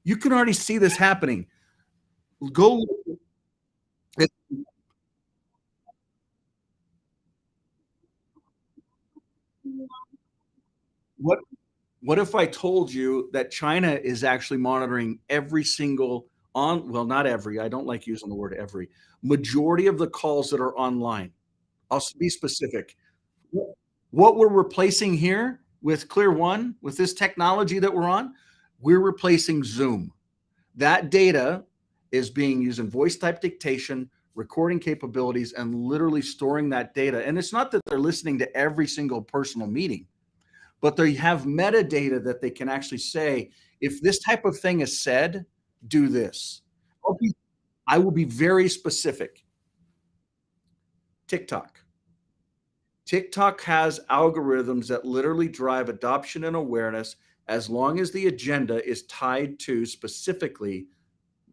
you can already see this happening. Go. What what if I told you that China is actually monitoring every single well, not every, I don't like using the word every, majority of the calls that are online. I'll be specific. What we're replacing here with Clear One, with this technology that we're on, we're replacing Zoom. That data is being used in voice type dictation, recording capabilities, and literally storing that data. And it's not that they're listening to every single personal meeting, but they have metadata that they can actually say, if this type of thing is said, do this. I will be very specific. TikTok. TikTok has algorithms that literally drive adoption and awareness as long as the agenda is tied to specifically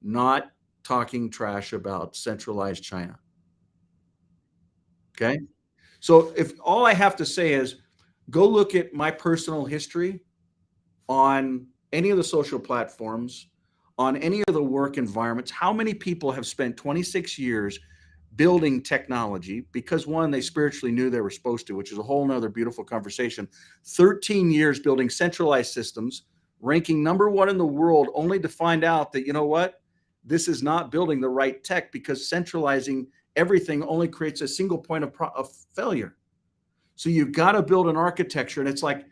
not talking trash about centralized China. Okay. So if all I have to say is go look at my personal history on any of the social platforms, on any of the work environments, how many people have spent 26 years building technology because one, they spiritually knew they were supposed to, which is a whole nother beautiful conversation. 13 years building centralized systems, ranking number one in the world, only to find out that, you know what? This is not building the right tech because centralizing everything only creates a single point of failure. So you've got to build an architecture. And it's like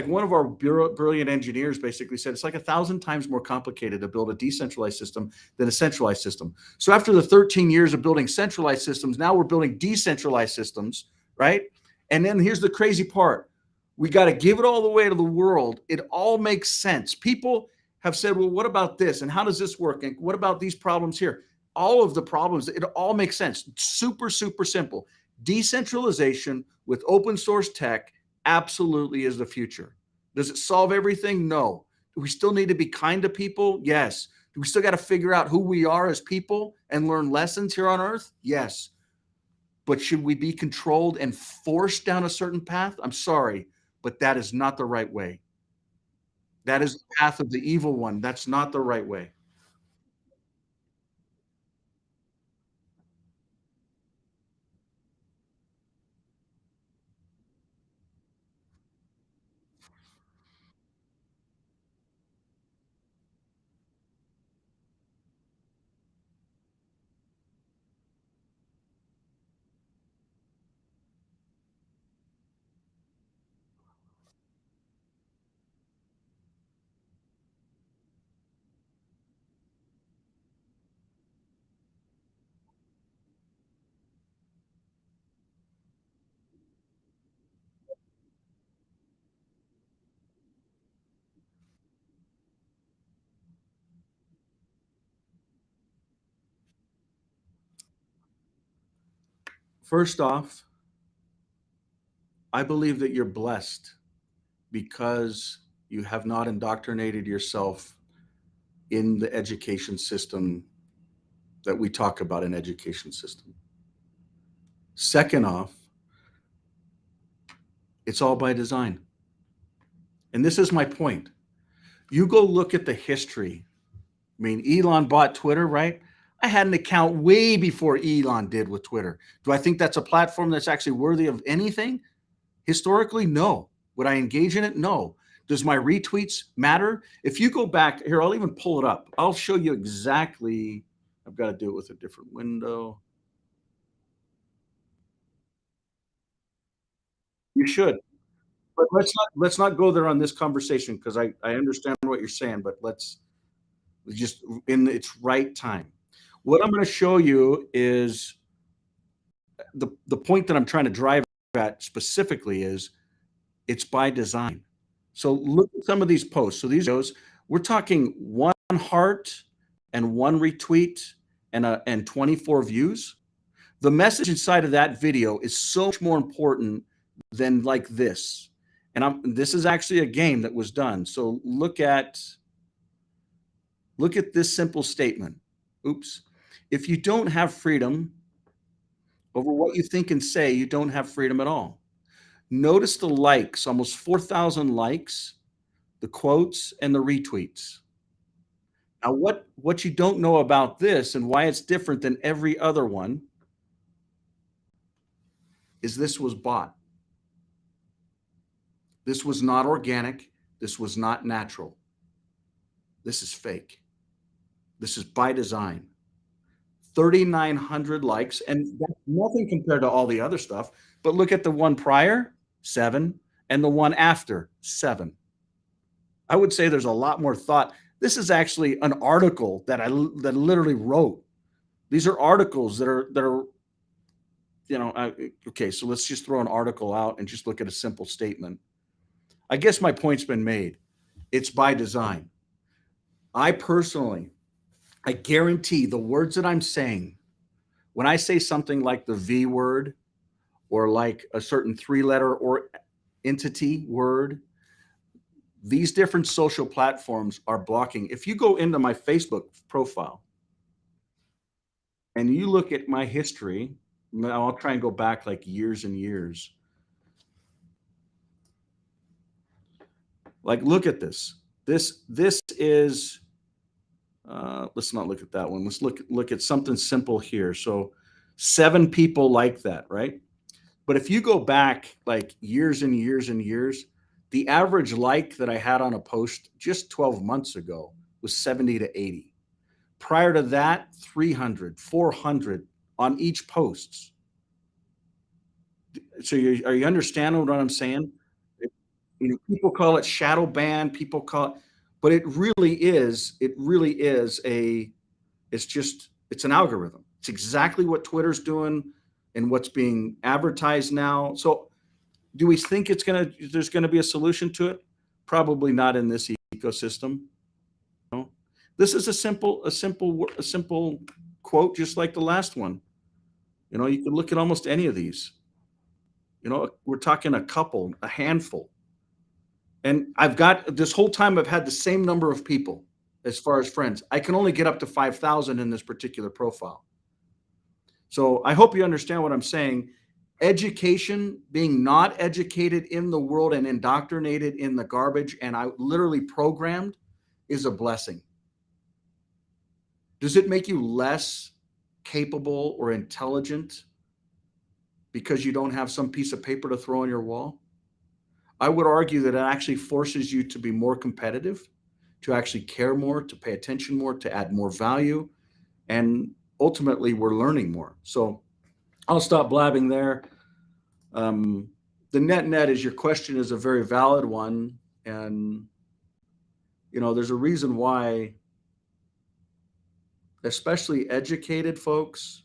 one of our brilliant engineers basically said, it's like 1,000 times more complicated to build a decentralized system than a centralized system. So after the 13 years of building centralized systems, now we're building decentralized systems, right? And then here's the crazy part. We got to give it all the way to the world. It all makes sense. People have said, well, what about this? And how does this work? And what about these problems here? All of the problems, it all makes sense. Super, super simple. Decentralization with open source tech absolutely is the future. Does it solve everything? No. Do we still need to be kind to people? Yes. Do we still got to figure out who we are as people and learn lessons here on earth? Yes. But should we be controlled and forced down a certain path? I'm sorry, but that is not the right way. That is the path of the evil one. That's not the right way. First off, I believe that you're blessed because you have not indoctrinated yourself in the education system that we talk about in education system. Second off, it's all by design. And this is my point. You go look at the history. I mean, Elon bought Twitter, right? I had an account way before Elon did with Twitter. Do I think that's a platform that's actually worthy of anything? Historically, no. Would I engage in it? No. Does my retweets matter? If you go back here, I'll even pull it up. I'll show you exactly. I've got to do it with a different window. You should, but let's not go there on this conversation because I understand what you're saying, but let's just in its right time. What I'm going to show you is the point that I'm trying to drive at specifically is it's by design. So look at some of these posts. So these videos, we're talking one heart and one retweet and 24 views. The message inside of that video is so much more important than like this. And this is actually a game that was done. So look at this simple statement. Oops. If you don't have freedom over what you think and say, you don't have freedom at all. Notice the likes, almost 4,000 likes, the quotes, and the retweets. Now, what you don't know about this and why it's different than every other one is this was bought. This was not organic. This was not natural. This is fake. This is by design. 3,900 likes, and that's nothing compared to all the other stuff. But look at the one prior, 7, and the one after, 7. I would say there's a lot more thought. This is actually an article that I literally wrote. These are articles that are okay, so let's just throw an article out and just look at a simple statement. I guess my point's been made. It's by design. I guarantee the words that I'm saying, when I say something like the V word or like a certain 3-letter or entity word, these different social platforms are blocking. If you go into my Facebook profile and you look at my history, now I'll try and go back like years and years. Like, look at this. This is, let's not look at that one. Let's look at something simple here. So 7 people like that, right? But if you go back like years and years and years, the average like that I had on a post just 12 months ago was 70 to 80. Prior to that, 300, 400 on each post. So are you understanding what I'm saying? People call it shadow ban, people call it, but it really is it's an algorithm. It's exactly what Twitter's doing and what's being advertised now. So do we think there's gonna be a solution to it? Probably not in this ecosystem. No. This is a simple quote, just like the last one. You can look at almost any of these. We're talking a couple, a handful. And I've got this whole time I've had the same number of people as far as friends. I can only get up to 5,000 in this particular profile. So I hope you understand what I'm saying. Education, being not educated in the world and indoctrinated in the garbage and I literally programmed, is a blessing. Does it make you less capable or intelligent because you don't have some piece of paper to throw on your wall? I would argue that it actually forces you to be more competitive, to actually care more, to pay attention more, to add more value, and ultimately we're learning more. So I'll stop blabbing there. The net is, your question is a very valid one, and there's a reason why, especially educated folks,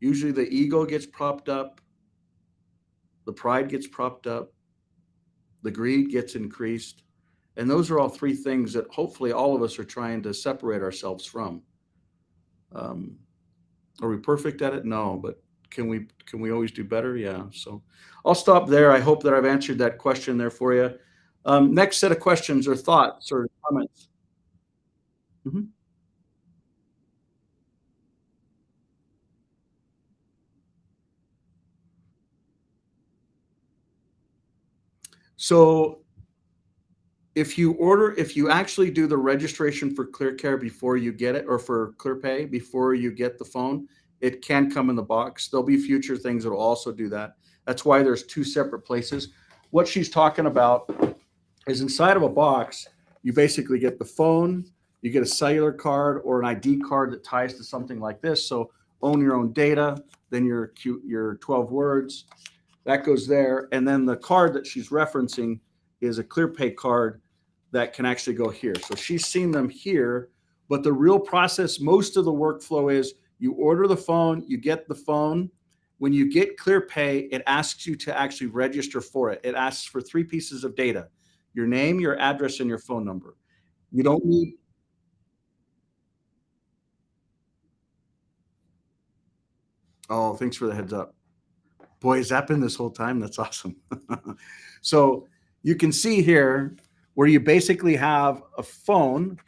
usually the ego gets propped up, the pride gets propped up, the greed gets increased. And those are all 3 things that hopefully all of us are trying to separate ourselves from. Are we perfect at it? No, but can we always do better? Yeah. So I'll stop there. I hope that I've answered that question there for you. Next set of questions or thoughts or comments. Mhm. So if you actually do the registration for ClearCare before you get it, or for ClearPay before you get the phone, it can come in the box. There'll be future things that will also do that. That's why there's two separate places. What she's talking about is inside of a box, you basically get the phone, you get a cellular card or an ID card that ties to something like this. So own your own data, then your 12 words, that goes there. And then the card that she's referencing is a ClearPay card that can actually go here. So she's seen them here, but the real process, most of the workflow is you order the phone, you get the phone. When you get ClearPay, it asks you to actually register for it. It asks for three pieces of data: your name, your address, and your phone number. You don't need, oh, thanks for the heads up. Boy, has that been this whole time? That's awesome. So you can see here where you basically have a phone,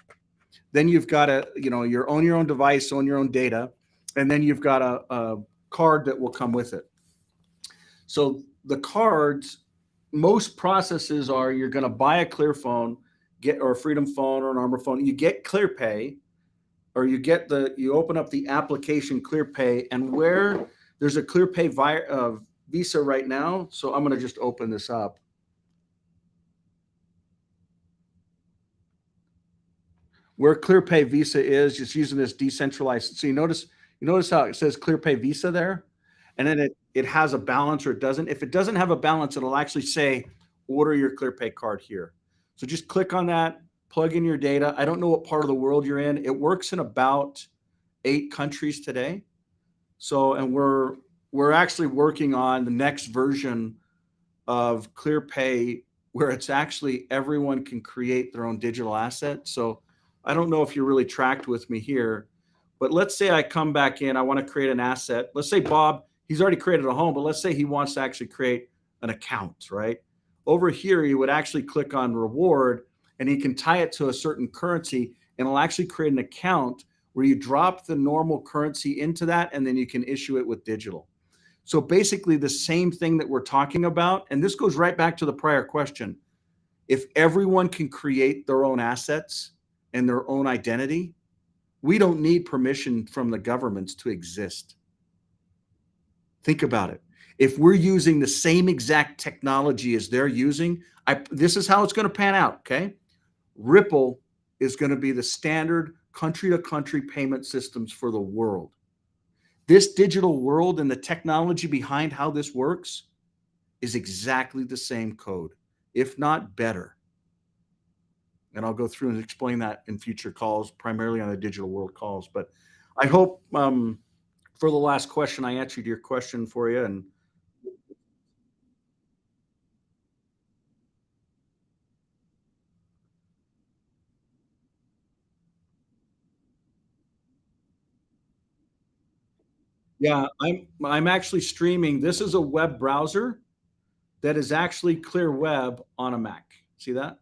then you've got a, your own device, own your own data, and then you've got a card that will come with it. So the cards, most processes are you're going to buy a Clear phone, get or a Freedom phone or an Armor phone. You get ClearPay, or you open up the application ClearPay, and where there's a ClearPay Visa right now. So I'm going to just open this up. Where ClearPay Visa is, just using this decentralized. So you notice how it says ClearPay Visa there, and then it has a balance or it doesn't. If it doesn't have a balance, it'll actually say order your ClearPay card here. So just click on that, plug in your data. I don't know what part of the world you're in. It works in about 8 countries today. So, and we're actually working on the next version of ClearPay where it's actually everyone can create their own digital asset. So I don't know if you're really tracked with me here, but let's say I come back in, I want to create an asset. Let's say Bob, he's already created a home, but let's say he wants to actually create an account, right? Over here, he would actually click on reward and he can tie it to a certain currency and it'll actually create an account where you drop the normal currency into that and then you can issue it with digital. So basically the same thing that we're talking about, and this goes right back to the prior question. If everyone can create their own assets and their own identity, we don't need permission from the governments to exist. Think about it. If we're using the same exact technology as they're using, this is how it's going to pan out, okay? Ripple is going to be the standard country to country payment systems for the world. This digital world and the technology behind how this works is exactly the same code, if not better. And I'll go through and explain that in future calls, primarily on the digital world calls. But I hope for the last question, I answered your question for you. And yeah, I'm actually streaming. This is a web browser that is actually Clear Web on a Mac. See that?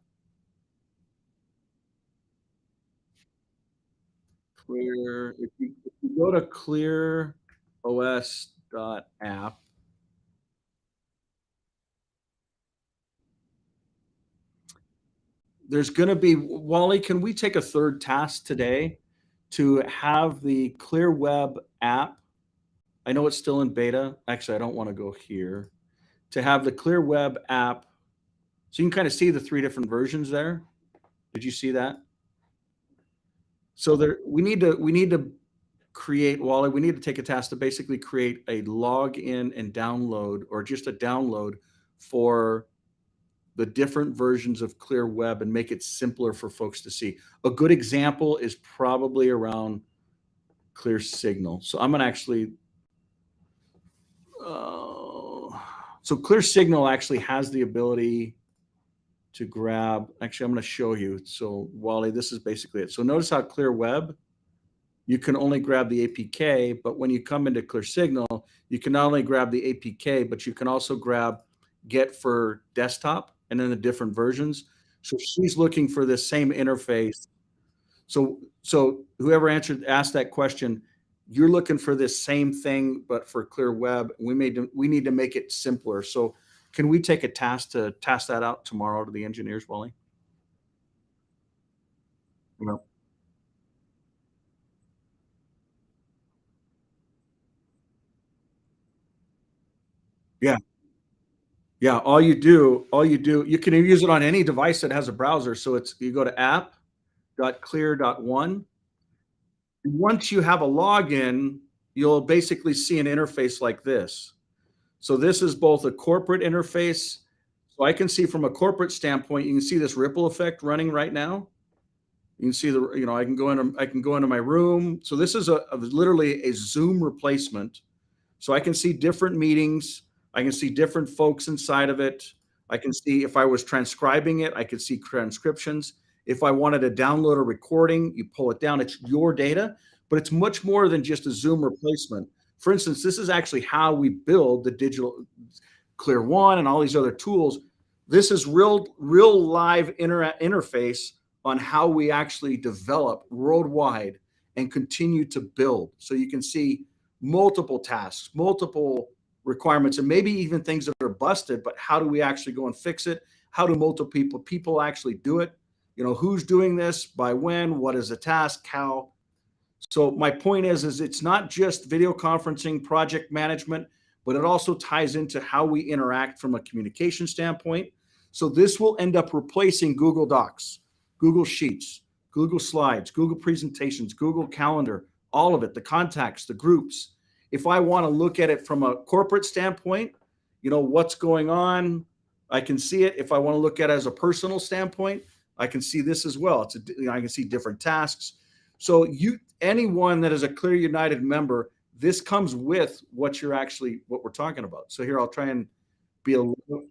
If you go to clearos.app, there's going to be, Wally, can we take a third task today to have the Clear Web app? I know it's still in beta. Actually, I don't want to go here. To have the Clear Web app, so you can kind of see the three different versions there. Did you see that? So there, we need to create, Wally. We need to take a task to basically create a login and download, or just a download for the different versions of Clear Web and make it simpler for folks to see. A good example is probably around Clear Signal. So I'm gonna actually, uh, so Clear Signal actually has the ability to grab. Actually, I'm going to show you. So Wally, this is basically it. So notice how Clear Web you can only grab the APK, but when you come into Clear Signal, you can not only grab the APK, but you can also grab get for desktop and then the different versions. So she's looking for the same interface. So whoever asked that question, you're looking for this same thing, but for Clear Web. We need to make it simpler. So can we take a task to task that out tomorrow to the engineers, Wally? Well, yeah, yeah. All you do, you can use it on any device that has a browser. So it's you go to app.clear.one. Once you have a login, you'll basically see an interface like this. So this is both a corporate interface. So I can see from a corporate standpoint, you can see this ripple effect running right now. You can see I can go into my room. So this is literally a Zoom replacement. So I can see different meetings. I can see different folks inside of it. I can see if I was transcribing it, I could see transcriptions. If I wanted to download a recording, you pull it down. It's your data, but it's much more than just a Zoom replacement. For instance, this is actually how we build the digital Clear One and all these other tools. This is real live interface on how we actually develop worldwide and continue to build. So you can see multiple tasks, multiple requirements, and maybe even things that are busted, but how do we actually go and fix it? How do multiple people actually do it? Who's doing this, by when, what is the task, how? So my point is it's not just video conferencing, project management, but it also ties into how we interact from a communication standpoint. So this will end up replacing Google Docs, Google Sheets, Google Slides, Google Presentations, Google Calendar, all of it, the contacts, the groups. If I want to look at it from a corporate standpoint, what's going on, I can see it. If I want to look at it as a personal standpoint, I can see this as well. I can see different tasks. So anyone that is a Clear United member, this comes with what we're talking about. So here I'll try and be a little.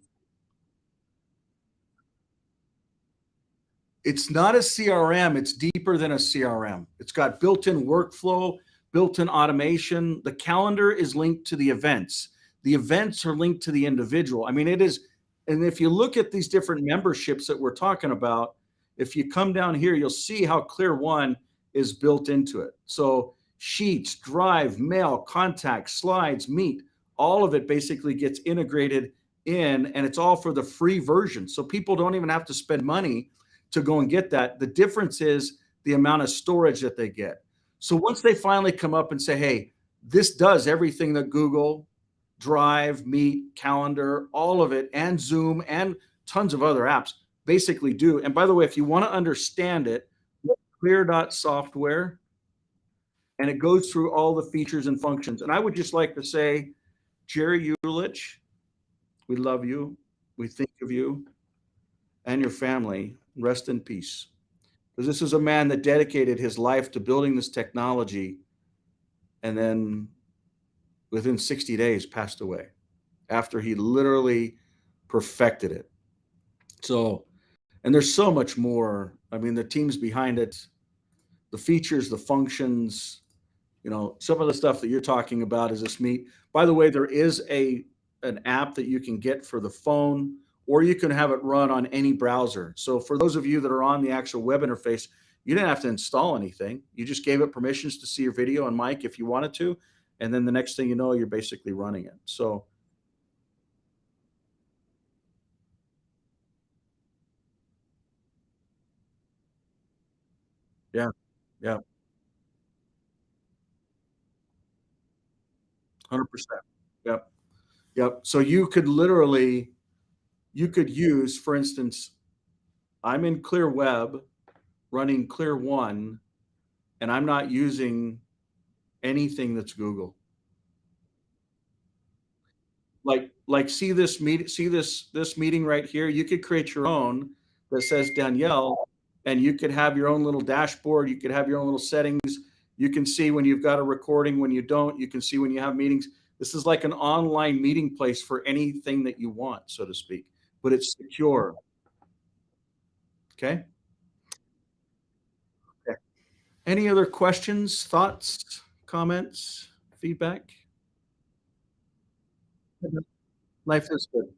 It's not a CRM, it's deeper than a CRM. It's got built-in workflow, built-in automation. The calendar is linked to the events. The events are linked to the individual. I mean, it is, and if you look at these different memberships that we're talking about, if you come down here, you'll see how Clear One is built into it. So Sheets, Drive, Mail, Contacts, Slides, Meet, all of it basically gets integrated in, and it's all for the free version. So people don't even have to spend money to go and get that. The difference is the amount of storage that they get. So once they finally come up and say, hey, this does everything that Google, Drive, Meet, Calendar, all of it, and Zoom, and tons of other apps basically do. And by the way, if you want to understand it, clear.software, and it goes through all the features and functions. And I would just like to say, Jerry Ulich, we love you. We think of you and your family. Rest in peace. Because this is a man that dedicated his life to building this technology and then within 60 days passed away after he literally perfected it. So, and there's so much more. I mean, the teams behind it, the features, the functions, some of the stuff that you're talking about is this Meet. By the way, there is an app that you can get for the phone, or you can have it run on any browser. So for those of you that are on the actual web interface, you didn't have to install anything. You just gave it permissions to see your video and mic if you wanted to. And then the next thing you know, you're basically running it. So yeah, yeah, 100%. Yep. Yep. So you could use, for instance, I'm in Clear Web running Clear One, and I'm not using anything that's Google. Like see this meeting right here. You could create your own that says Danielle, and you could have your own little dashboard. You could have your own little settings. You can see when you've got a recording, when you don't. You can see when you have meetings. This is like an online meeting place for anything that you want, so to speak, but it's secure. Okay. Any other questions, thoughts, comments, feedback? Life is good.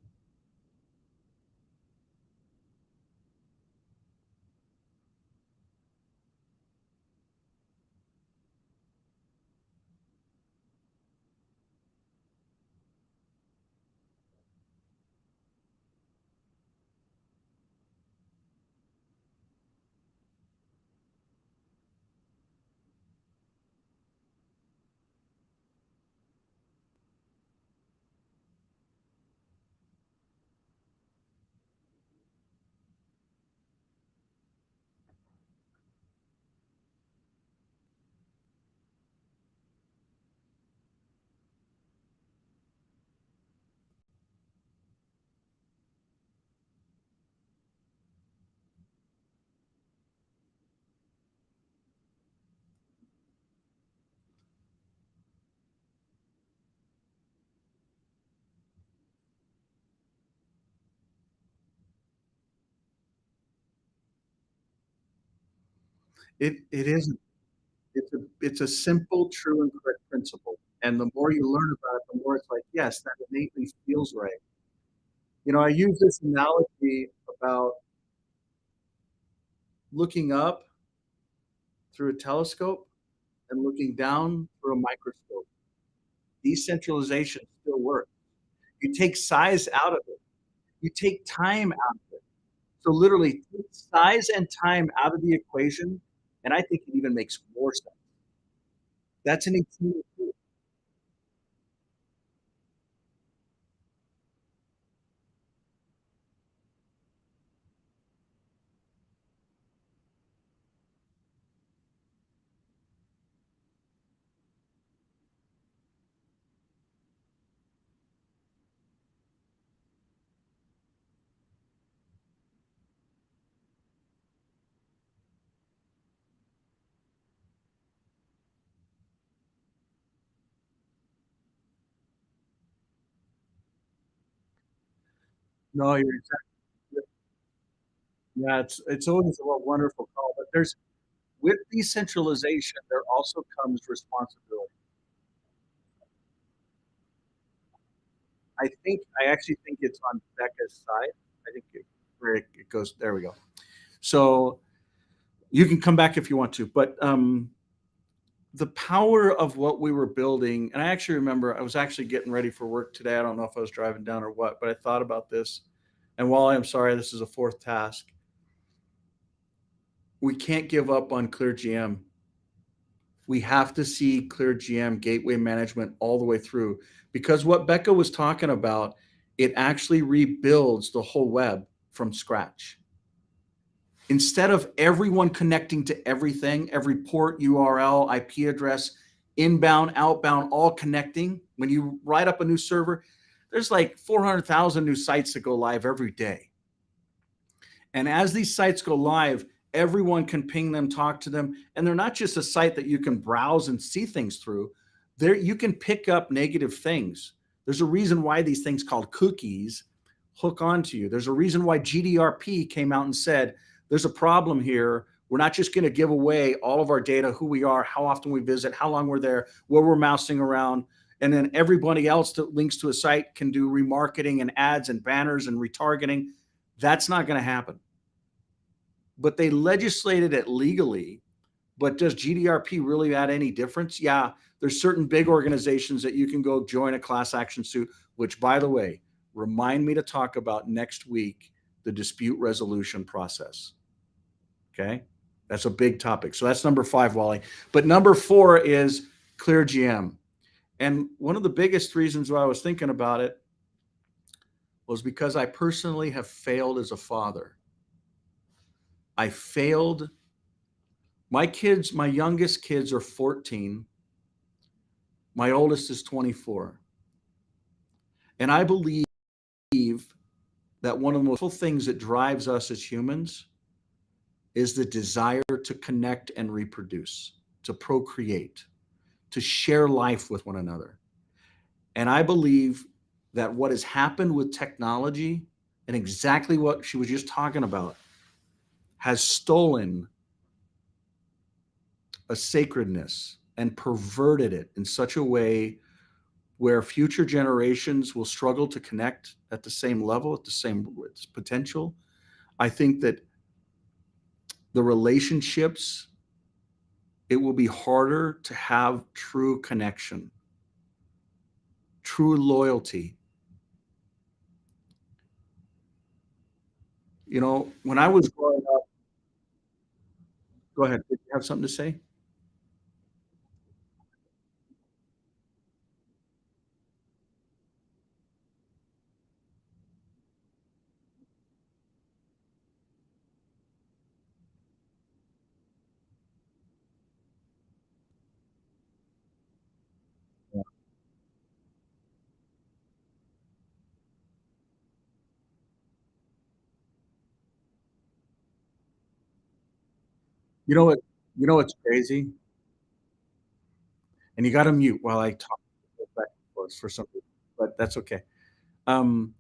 It isn't. It's a simple, true, and correct principle, and the more you learn about it, the more it's like, "Yes, that innately feels right." I use this analogy about looking up through a telescope and looking down through a microscope. Decentralization still works. You take size out of it. You take time out of it. So literally take size and time out of the equation, and I think it even makes more sense. That's an example. No, you're exactly. Yeah, it's always a wonderful call, but there's with decentralization, there also comes responsibility. I actually think it's on Becca's side. I think where it goes. There we go. So you can come back if you want to, but the power of what we were building, and I actually remember I was actually getting ready for work today. I don't know if I was driving down or what, but I thought about this. And while I'm sorry, this is a fourth task. We can't give up on ClearGM. We have to see ClearGM gateway management all the way through because what Becca was talking about, it actually rebuilds the whole web from scratch. Instead of everyone connecting to everything, every port, URL, IP address, inbound, outbound, all connecting, when you write up a new server, there's like 400,000 new sites that go live every day. And as these sites go live, everyone can ping them, talk to them, and they're not just a site that you can browse and see things through. There you can pick up negative things. There's a reason why these things called cookies hook onto you. There's a reason why GDRP came out and said there's a problem here. We're not just going to give away all of our data, who we are, how often we visit, how long we're there, where we're mousing around, and then everybody else that links to a site can do remarketing and ads and banners and retargeting. That's not going to happen, but they legislated it legally. But does GDRP really add any difference? Yeah, there's certain big organizations that you can go join a class action suit, which, by the way, remind me to talk about next week the dispute resolution process. Okay. That's a big topic. So that's number 5, Wally. But number 4 is ClearGM. And one of the biggest reasons why I was thinking about it was because I personally have failed as a father. I failed. My youngest kids are 14. My oldest is 24. And I believe that one of the most things that drives us as humans is the desire to connect and reproduce, to procreate, to share life with one another. And I believe that what has happened with technology and exactly what she was just talking about has stolen a sacredness and perverted it in such a way where future generations will struggle to connect at the same level, at the same potential. I think that the relationships, it will be harder to have true connection, true loyalty. You know, when I was growing up, go ahead. Did you have something to say? You know what? You know what's crazy? And you got to mute while I talk back and forth for some reason, but that's okay. Um,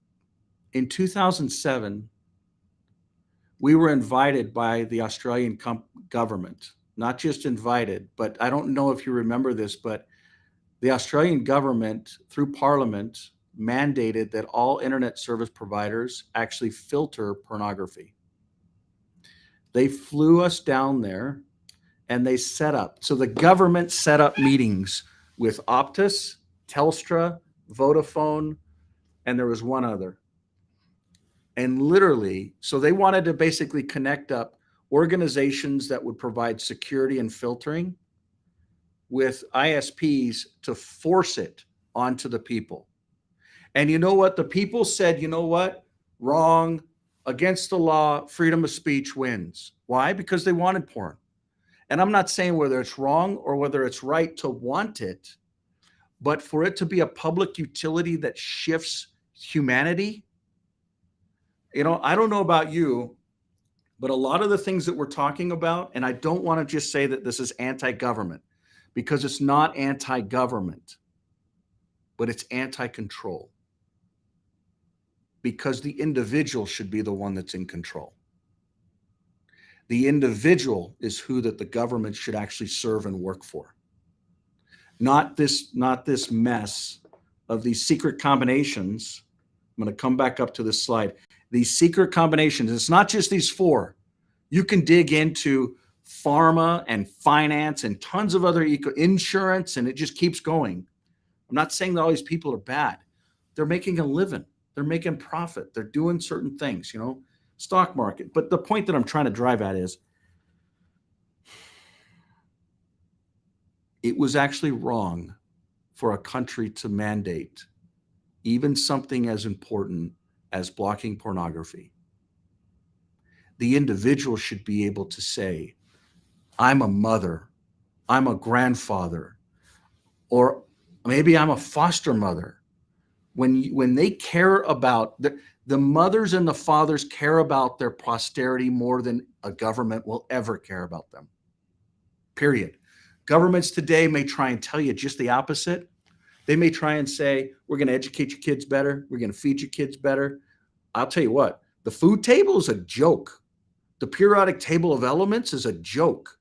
in 2007, we were invited by the Australian government, not just invited, but I don't know if you remember this, but the Australian government, through Parliament, mandated that all internet service providers actually filter pornography. They flew us down there and they set up. So the government set up meetings with Optus, Telstra, Vodafone, and there was one other. And literally, so they wanted to basically connect up organizations that would provide security and filtering with ISPs to force it onto the people. And you know what? The people said, you know what? Wrong, against the law, freedom of speech wins. Why? Because they wanted porn. And I'm not saying whether it's wrong or whether it's right to want it, but for it to be a public utility that shifts humanity, you know, I don't know about you, but a lot of the things that we're talking about, and I don't want to just say that this is anti-government because it's not anti-government, but it's anti-control because the individual should be the one that's in control. The individual is who that the government should actually serve and work for. Not this mess of these secret combinations. I'm going to come back up to this slide. These secret combinations, it's not just these four. You can dig into pharma and finance and tons of other insurance, and it just keeps going. I'm not saying that all these people are bad. They're making a living. They're making profit. They're doing certain things, you know, stock market. But the point that I'm trying to drive at is it was actually wrong for a country to mandate even something as important as blocking pornography. The individual should be able to say, I'm a mother, I'm a grandfather, or maybe I'm a foster mother. When they care about the mothers and the fathers care about their posterity more than a government will ever care about them. Period. Governments today may try and tell you just the opposite. They may try and say, we're going to educate your kids better. We're going to feed your kids better. I'll tell you what, the food table is a joke. The periodic table of elements is a joke.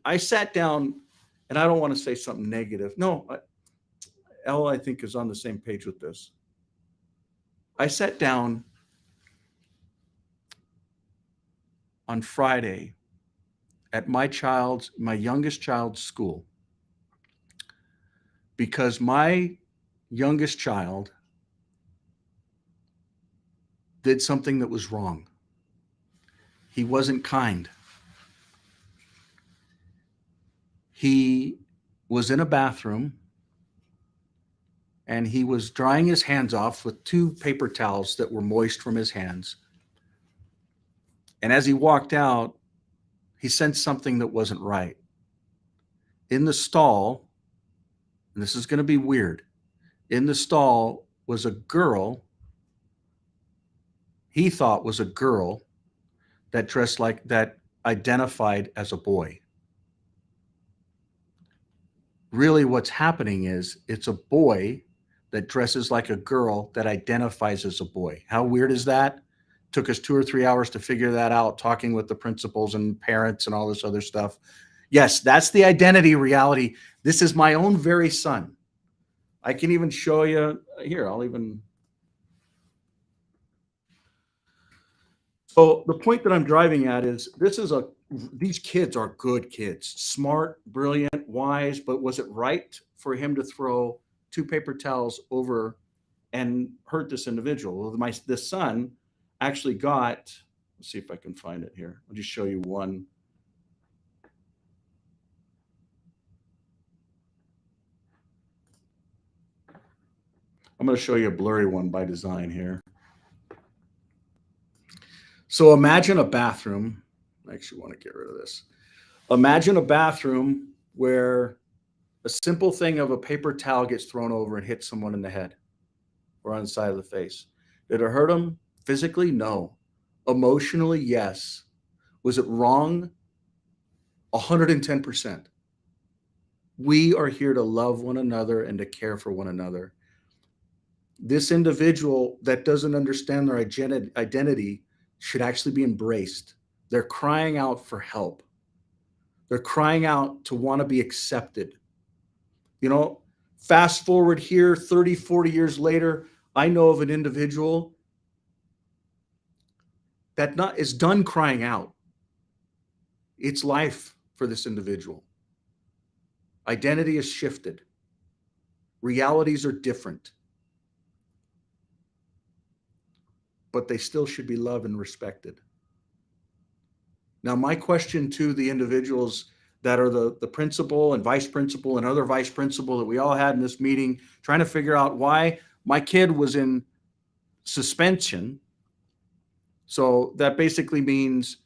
I sat down, and I don't want to say something negative. No, Elle, I think, is on the same page with this. I sat down on Friday at my youngest child's school because my youngest child did something that was wrong. He wasn't kind. He was in a bathroom and he was drying his hands off with two paper towels that were moist from his hands. And as he walked out, he sensed something that wasn't right. In the stall, and this is going to be weird, in the stall was a girl, he thought was a girl that dressed like that, identified as a boy. Really what's happening is it's a boy that dresses like a girl that identifies as a boy. How weird is that? Took us 2 or 3 hours to figure that out, talking with the principals and parents and all this other stuff. Yes, that's the identity reality. This is my own very son. I can even show you here. So the point that I'm driving at is these kids are good kids, smart, brilliant, wise, but was it right for him to throw two paper towels over and hurt this individual? Well, this son actually got, let's see if I can find it here. I'll just show you one. I'm going to show you a blurry one by design here. So imagine a bathroom. I actually want to get rid of this. Imagine a bathroom where a simple thing of a paper towel gets thrown over and hits someone in the head or on the side of the face. Did it hurt them physically? No. Emotionally, yes. Was it wrong? 110%. We are here to love one another and to care for one another. This individual that doesn't understand their identity should actually be embraced. They're crying out for help. They're crying out to want to be accepted. You know, fast forward here 30, 40 years later, I know of an individual that is done crying out. It's life for this individual. Identity is shifted. Realities are different. But they still should be loved and respected. Now, my question to the individuals that are the principal and vice principal and other vice principal that we all had in this meeting, trying to figure out why my kid was in suspension. So that basically means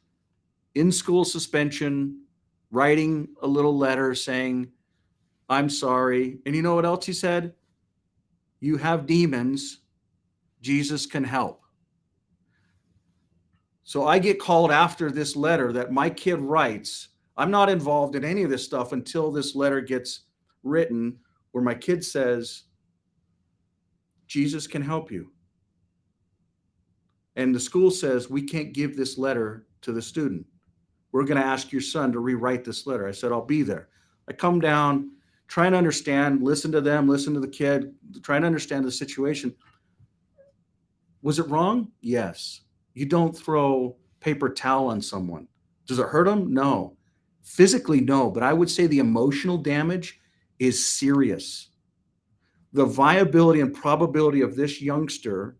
in-school suspension, writing a little letter saying, I'm sorry. And you know what else he said? You have demons. Jesus can help. So I get called after this letter that my kid writes. I'm not involved in any of this stuff until this letter gets written where my kid says, Jesus can help you. And the school says, we can't give this letter to the student. We're going to ask your son to rewrite this letter. I said, I'll be there. I come down, trying to understand, listen to them, listen to the kid, trying to understand the situation. Was it wrong? Yes. You don't throw paper towel on someone. Does it hurt them? No. Physically, no. But I would say the emotional damage is serious. The viability and probability of this youngster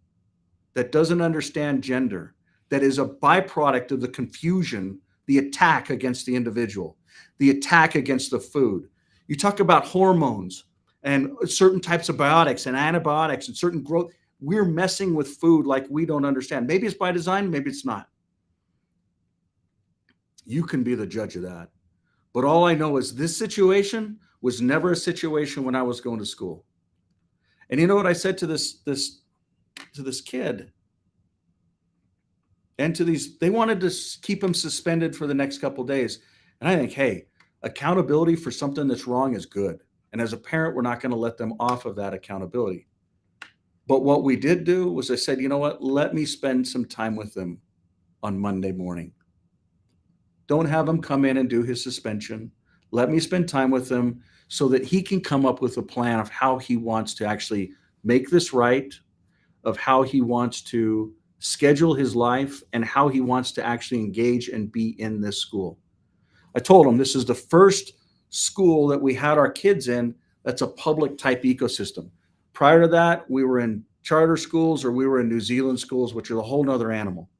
that doesn't understand gender, that is a byproduct of the confusion, the attack against the individual, the attack against the food. You talk about hormones and certain types of biotics and antibiotics and certain growth. We're messing with food like we don't understand. Maybe it's by design, maybe it's not. You can be the judge of that. But all I know is this situation was never a situation when I was going to school. And you know what I said to this kid and to these, they wanted to keep him suspended for the next couple of days. And I think, hey, accountability for something that's wrong is good. And as a parent, we're not going to let them off of that accountability. But what we did do was I said, you know what, let me spend some time with them on Monday morning. Don't have him come in and do his suspension. Let me spend time with him so that he can come up with a plan of how he wants to actually make this right, of how he wants to schedule his life, and how he wants to actually engage and be in this school. I told him this is the first school that we had our kids in that's a public type ecosystem. Prior to that, we were in charter schools or we were in New Zealand schools, which is a whole nother animal.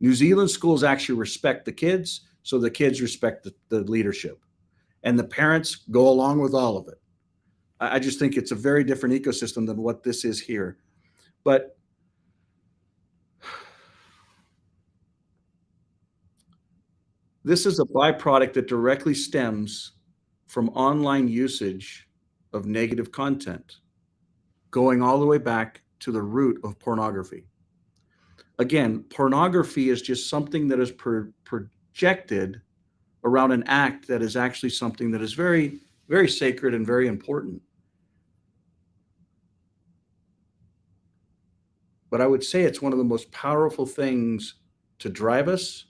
New Zealand schools actually respect the kids, so the kids respect the leadership. And the parents go along with all of it. I just think it's a very different ecosystem than what this is here. But this is a byproduct that directly stems from online usage of negative content, going all the way back to the root of pornography. Again, pornography is just something that is projected around an act that is actually something that is very, very sacred and very important. but I would say it's one of the most powerful things to drive us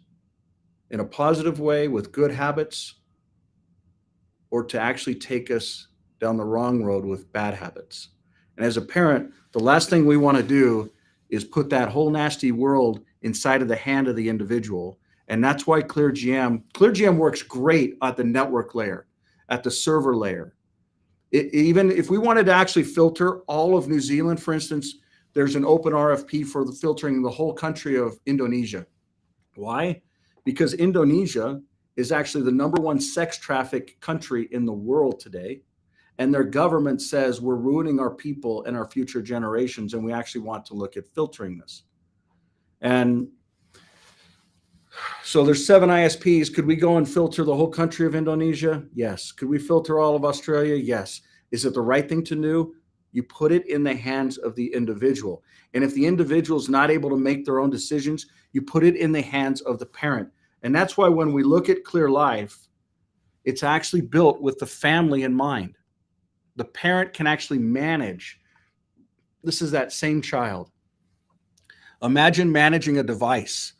in a positive way with good habits, or to actually take us down the wrong road with bad habits. And as a parent, the last thing we want to do is put that whole nasty world inside of the hand of the individual. And that's why ClearGM works great at the network layer, at the server layer. Even if we wanted to actually filter all of New Zealand, for instance, there's an open RFP for the filtering the whole country of Indonesia. Why? Because Indonesia is actually the number one sex traffic country in the world today. And their government says we're ruining our people and our future generations, and we actually want to look at filtering this. And so there's 7 ISPs. Could we go and filter the whole country of Indonesia? Yes. Could we filter all of Australia? Yes. Is it the right thing to do? You put it in the hands of the individual. And if the individual is not able to make their own decisions, you put it in the hands of the parent. And that's why when we look at Clear Life, it's actually built with the family in mind. The parent can actually manage. This is that same child. Imagine managing a device,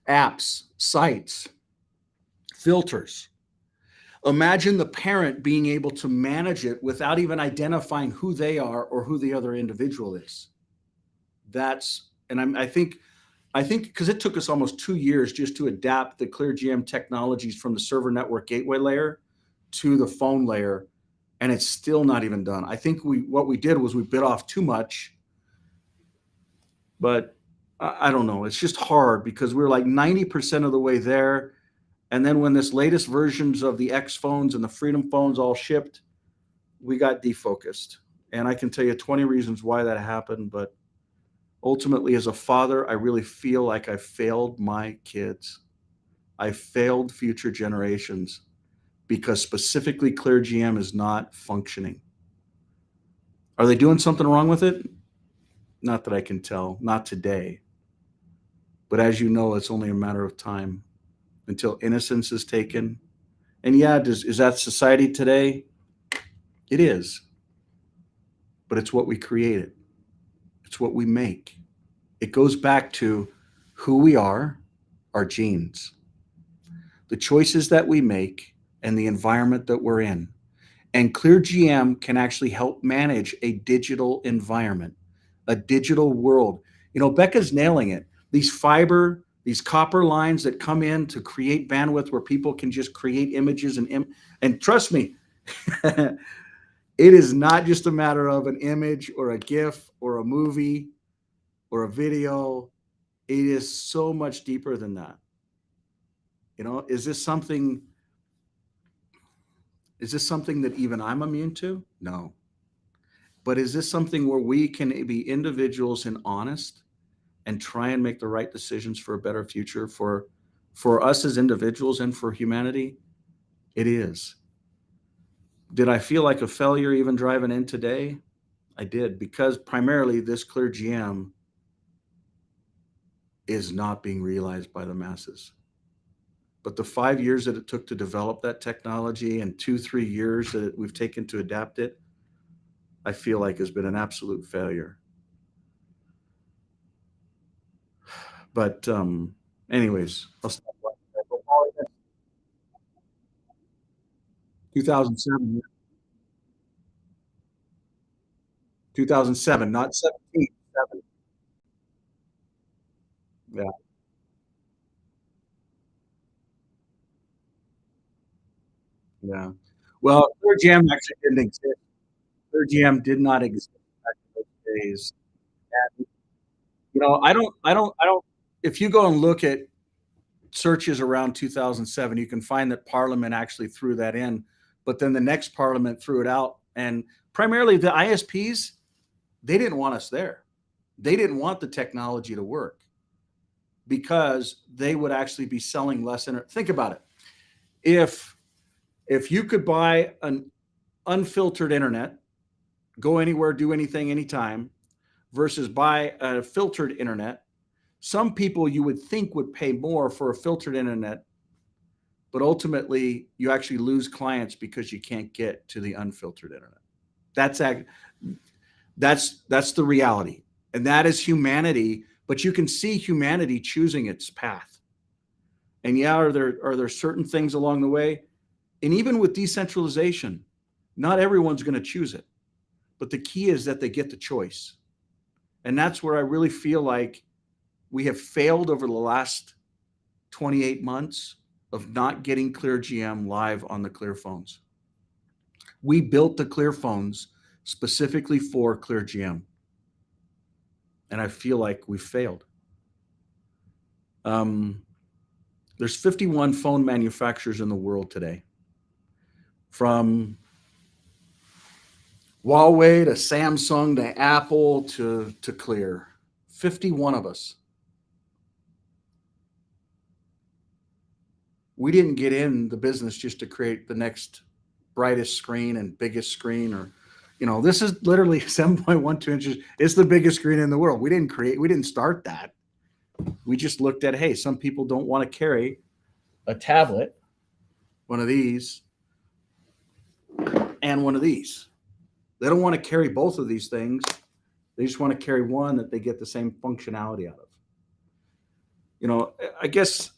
apps, sites, filters. Imagine the parent being able to manage it without even identifying who they are or who the other individual is. I think because it took us almost 2 years just to adapt the ClearGM technologies from the server network gateway layer to the phone layer, and it's still not even done. I think what we did was we bit off too much, but I don't know. It's just hard because we're like 90% of the way there. And then when this latest versions of the X phones and the Freedom phones all shipped, we got defocused. And I can tell you 20 reasons why that happened, but ultimately, as a father, I really feel like I failed my kids. I failed future generations because specifically ClearGM is not functioning. Are they doing something wrong with it? Not that I can tell, not today. But as you know, it's only a matter of time until innocence is taken. And yeah, is that society today? It is. But it's what we created. It's what we make. It goes back to who we are, our genes, the choices that we make, and the environment that we're in. And ClearGM can actually help manage a digital environment, a digital world. You know, Becca's nailing it. These copper lines that come in to create bandwidth where people can just create images and trust me, it is not just a matter of an image or a GIF or a movie or a video. It is so much deeper than that. You know, is this something that even I'm immune to? No. But is this something where we can be individuals and honest and try and make the right decisions for a better future for us as individuals and for humanity? It is. Did I feel like a failure even driving in today? I did, because primarily this ClearGM is not being realized by the masses. But the 5 years that it took to develop that technology and 2-3 years that we've taken to adapt it, I feel like has been an absolute failure. But anyways, I'll stop. 2007, 2007, not 17. 7. Yeah, yeah. Well, ClearGM actually didn't exist. ClearGM did not exist back in those days. And, you know, I don't. If you go and look at searches around 2007, you can find that Parliament actually threw that in, but then the next Parliament threw it out. And primarily the ISPs, they didn't want us there. They didn't want the technology to work because they would actually be selling less. Think about it. If you could buy an unfiltered internet, go anywhere, do anything, anytime, versus buy a filtered internet, some people you would think would pay more for a filtered internet, but ultimately you actually lose clients because you can't get to the unfiltered internet. That's the reality. And that is humanity, but you can see humanity choosing its path. And yeah, are there certain things along the way? And even with decentralization, not everyone's going to choose it. But the key is that they get the choice. And that's where I really feel like we have failed over the last 28 months of not getting ClearGM live on the Clear phones. We built the Clear phones specifically for ClearGM, and I feel like we failed. Um, there's 51 phone manufacturers in the world today, from Huawei to Samsung to Apple to Clear. 51 of us. We didn't get in the business just to create the next brightest screen and biggest screen, or this is literally 7.12 inches. It's the biggest screen in the world. We didn't start that. We just looked at, hey, some people don't want to carry a tablet, one of these, and one of these. They don't want to carry both of these things. They just want to carry one that they get the same functionality out of. I guess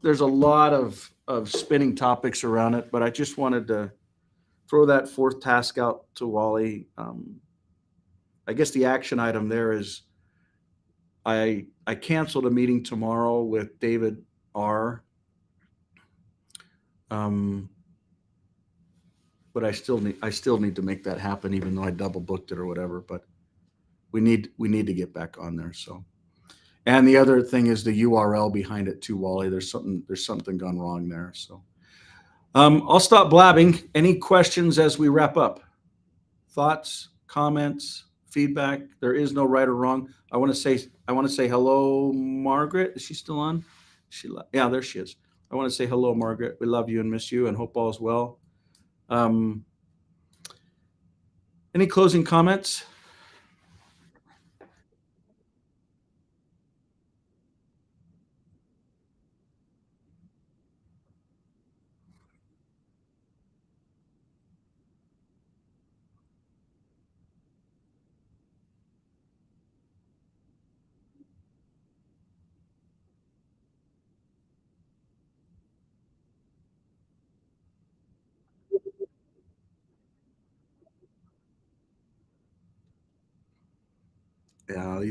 there's a lot of spinning topics around it, but I just wanted to throw that fourth task out to Wally. I guess the action item there is I canceled a meeting tomorrow with David R. But I still need to make that happen, even though I double booked it or whatever. But we need to get back on there. So, and the other thing is the URL behind it too, Wally. There's something gone wrong there. So, I'll stop blabbing. Any questions as we wrap up? Thoughts, comments, feedback? There is no right or wrong. I want to say hello, Margaret. Is she still on? Yeah, there she is. I want to say hello, Margaret. We love you and miss you, and hope all is well. Any closing comments? Yeah,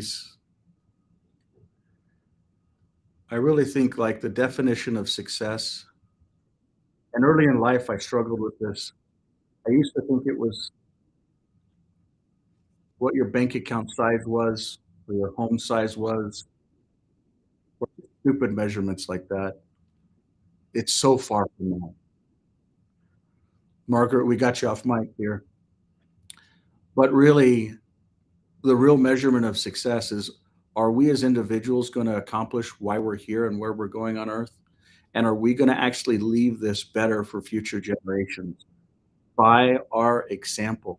I really think like the definition of success. And early in life, I struggled with this. I used to think it was what your bank account size was, or your home size was, or stupid measurements like that. It's so far from that. Margaret, we got you off mic here. But really, the real measurement of success is, are we as individuals going to accomplish why we're here and where we're going on earth? And are we going to actually leave this better for future generations by our example?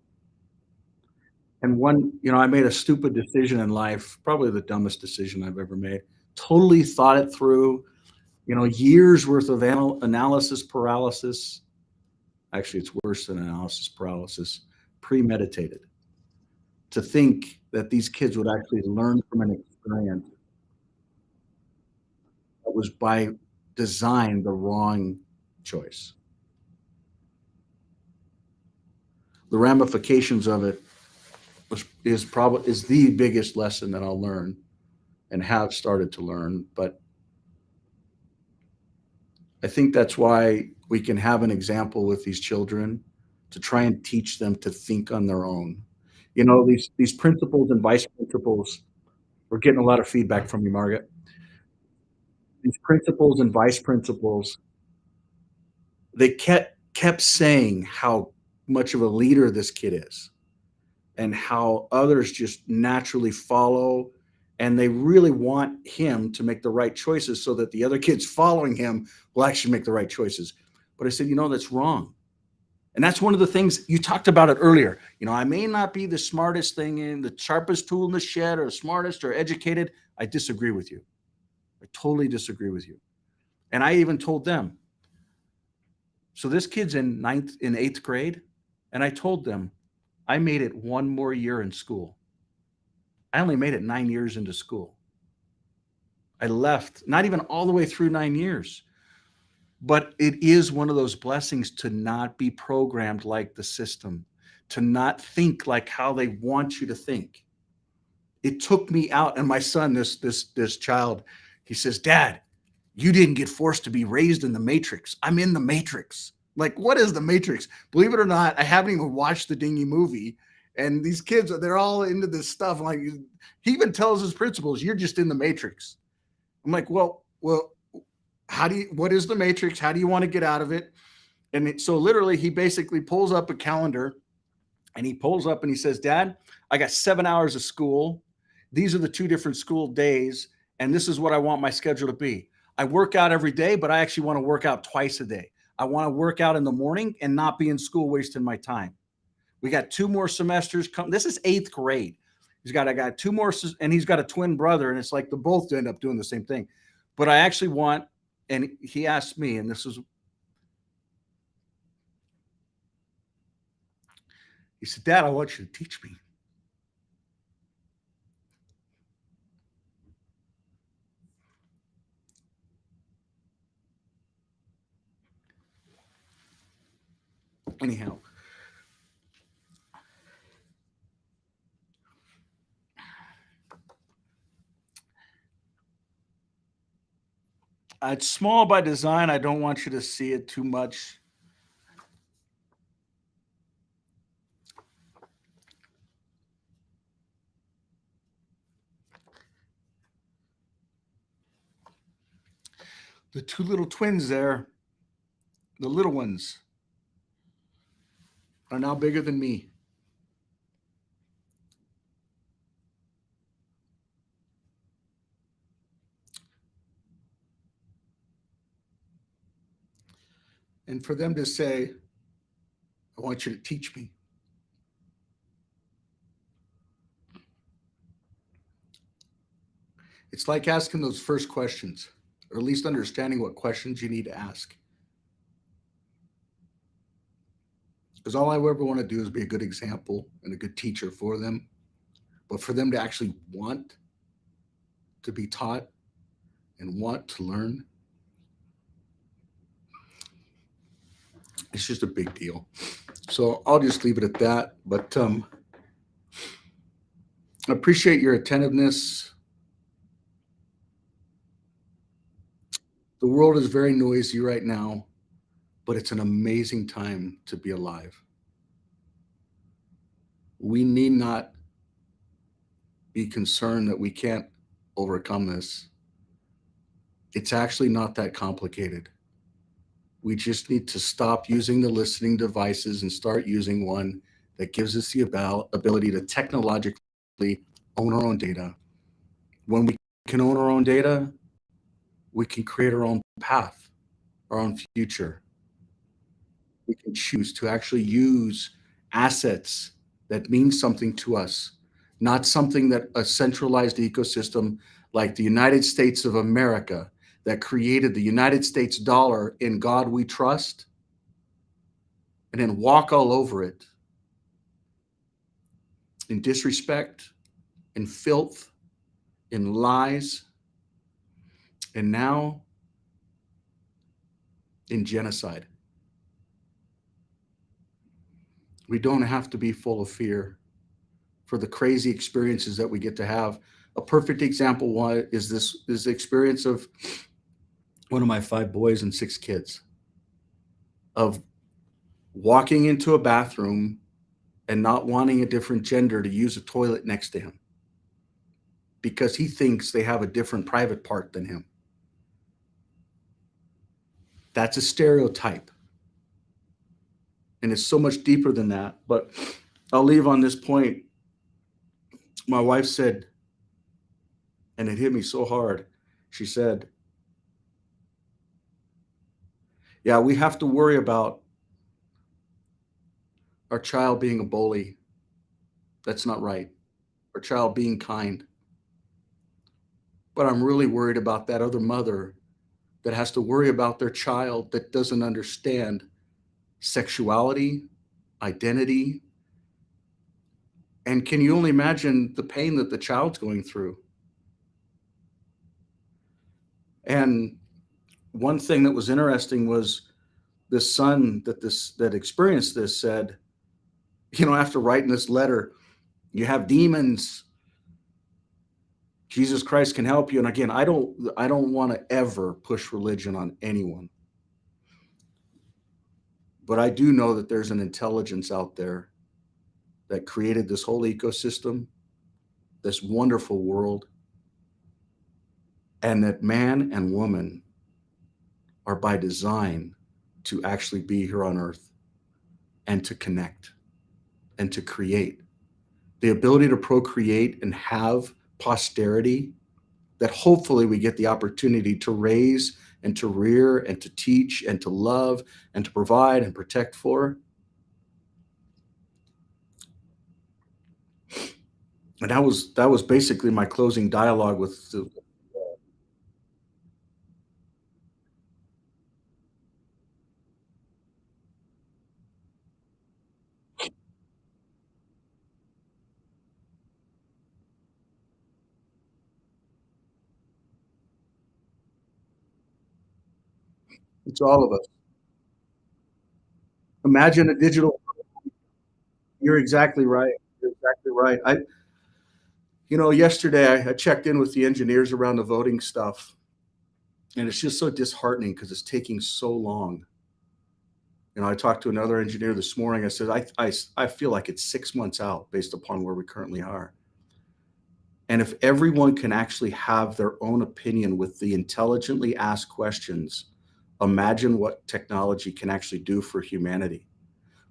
And I made a stupid decision in life, probably the dumbest decision I've ever made. Totally thought it through, years worth of analysis paralysis. Actually, it's worse than analysis paralysis, premeditated. To think that these kids would actually learn from an experience that was by design the wrong choice. The ramifications of it is the biggest lesson that I'll learn and have started to learn. But I think that's why we can have an example with these children to try and teach them to think on their own. These principles and vice principals. We're getting a lot of feedback from you, Margaret. These principles and vice principals, they kept saying how much of a leader this kid is, and how others just naturally follow, and they really want him to make the right choices so that the other kids following him will actually make the right choices. But I said, that's wrong. And that's one of the things you talked about it earlier. I may not be the smartest thing in the sharpest tool in the shed, or the smartest or educated. I disagree with you. I totally disagree with you. And I even told them, so this kid's in eighth grade. And I told them, I made it one more year in school. I only made it 9 years into school. I left, not even all the way through 9 years. But it is one of those blessings to not be programmed like the system, to not think like how they want you to think. It took me out, and my son, this child, he says, "Dad, you didn't get forced to be raised in the Matrix. I'm in the Matrix." Like, what is the Matrix? Believe it or not, I haven't even watched the dingy movie. And these kids, they're all into this stuff. Like, he even tells his principals, "You're just in the Matrix." I'm like, well, what is the Matrix? How do you want to get out of it? And so literally, he basically pulls up a calendar, and he pulls up and he says, "Dad, I got 7 hours of school. These are the two different school days, and this is what I want my schedule to be. I work out every day, but I actually want to work out twice a day. I want to work out in the morning and not be in school wasting my time. We got 2 more semesters come." This is 8th grade. I got 2 more, and he's got a twin brother, and it's like they both end up doing the same thing. But I actually want, and he asked me, and he said, "Dad, I want you to teach me." Anyhow, it's small by design. I don't want you to see it too much. The two little twins there, the little ones, are now bigger than me. And for them to say, "I want you to teach me," it's like asking those first questions, or at least understanding what questions you need to ask. Because all I ever want to do is be a good example and a good teacher for them. But for them to actually want to be taught and want to learn, it's just a big deal. So I'll just leave it at that. But I appreciate your attentiveness. The world is very noisy right now, but it's an amazing time to be alive. We need not be concerned that we can't overcome this. It's actually not that complicated. We just need to stop using the listening devices and start using one that gives us the ability to technologically own our own data. When we can own our own data, we can create our own path, our own future. We can choose to actually use assets that mean something to us, not something that a centralized ecosystem like the United States of America that created the United States dollar "In God We Trust" and then walk all over it in disrespect, in filth, in lies, and now in genocide. We don't have to be full of fear for the crazy experiences that we get to have. A perfect example is the experience of one of my 5 boys and 6 kids, of walking into a bathroom and not wanting a different gender to use a toilet next to him because he thinks they have a different private part than him. That's a stereotype. And it's so much deeper than that. But I'll leave on this point. My wife said, and it hit me so hard, she said, "Yeah, we have to worry about our child being a bully. That's not right. Our child being kind. But I'm really worried about that other mother that has to worry about their child that doesn't understand sexuality, identity, And can you only imagine the pain that the child's going through? And one thing that was interesting was this son that experienced this said, after writing this letter, you have demons. Jesus Christ can help you. And again, I don't want to ever push religion on anyone. But I do know that there's an intelligence out there that created this whole ecosystem, this wonderful world, and that man and woman are by design to actually be here on earth and to connect and to create. The ability to procreate and have posterity that hopefully we get the opportunity to raise and to rear and to teach and to love and to provide and protect for. And that was basically my closing dialogue with the, it's all of us. Imagine a digital. You're exactly right. You're exactly right. Yesterday I checked in with the engineers around the voting stuff, and it's just so disheartening because it's taking so long. I talked to another engineer this morning. I said, I feel like it's 6 months out based upon where we currently are. And if everyone can actually have their own opinion with the intelligently asked questions, imagine what technology can actually do for humanity.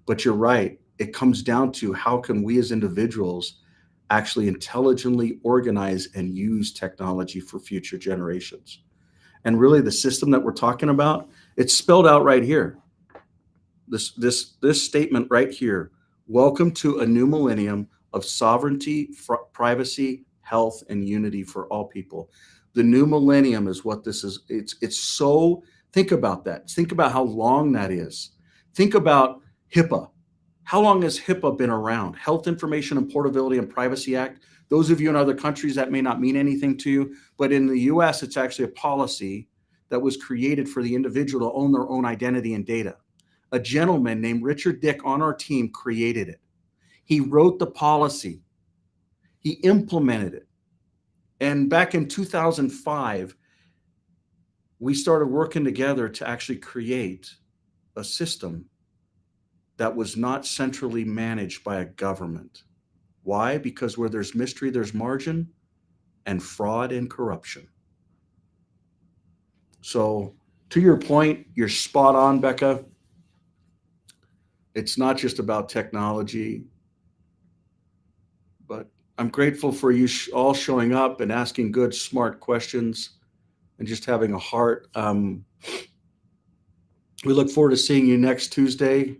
But you're right. It comes down to how can we as individuals actually intelligently organize and use technology for future generations. And really the system that we're talking about, it's spelled out right here. This statement right here. Welcome to a new millennium of sovereignty, privacy, health, and unity for all people. The new millennium is what this is. It's so, think about that. Think about how long that is. Think about HIPAA. How long has HIPAA been around? Health Information and Portability and Privacy Act. Those of you in other countries, that may not mean anything to you, but in the US, it's actually a policy that was created for the individual to own their own identity and data. A gentleman named Richard Dick on our team created it. He wrote the policy. He implemented it. And back in 2005, we started working together to actually create a system that was not centrally managed by a government. Why? Because where there's mystery, there's margin, and fraud and corruption. So, to your point, you're spot on, Becca. It's not just about technology, but I'm grateful for you all showing up and asking good, smart questions and just having a heart. We look forward to seeing you next Tuesday.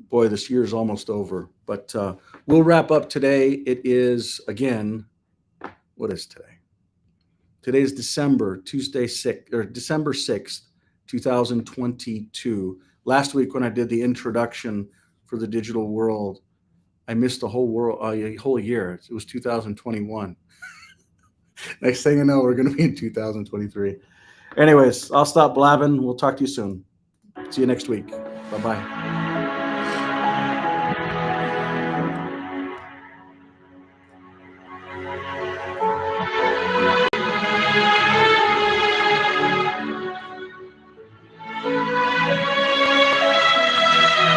Boy, this year is almost over, but we'll wrap up today. It is, again, what is today? Today's December 6th, 2022. Last week when I did the introduction for the digital world, I missed the a whole year. It was 2021. Next thing I know, we're going to be in 2023. Anyways, I'll stop blabbing. We'll talk to you soon. See you next week. Bye-bye.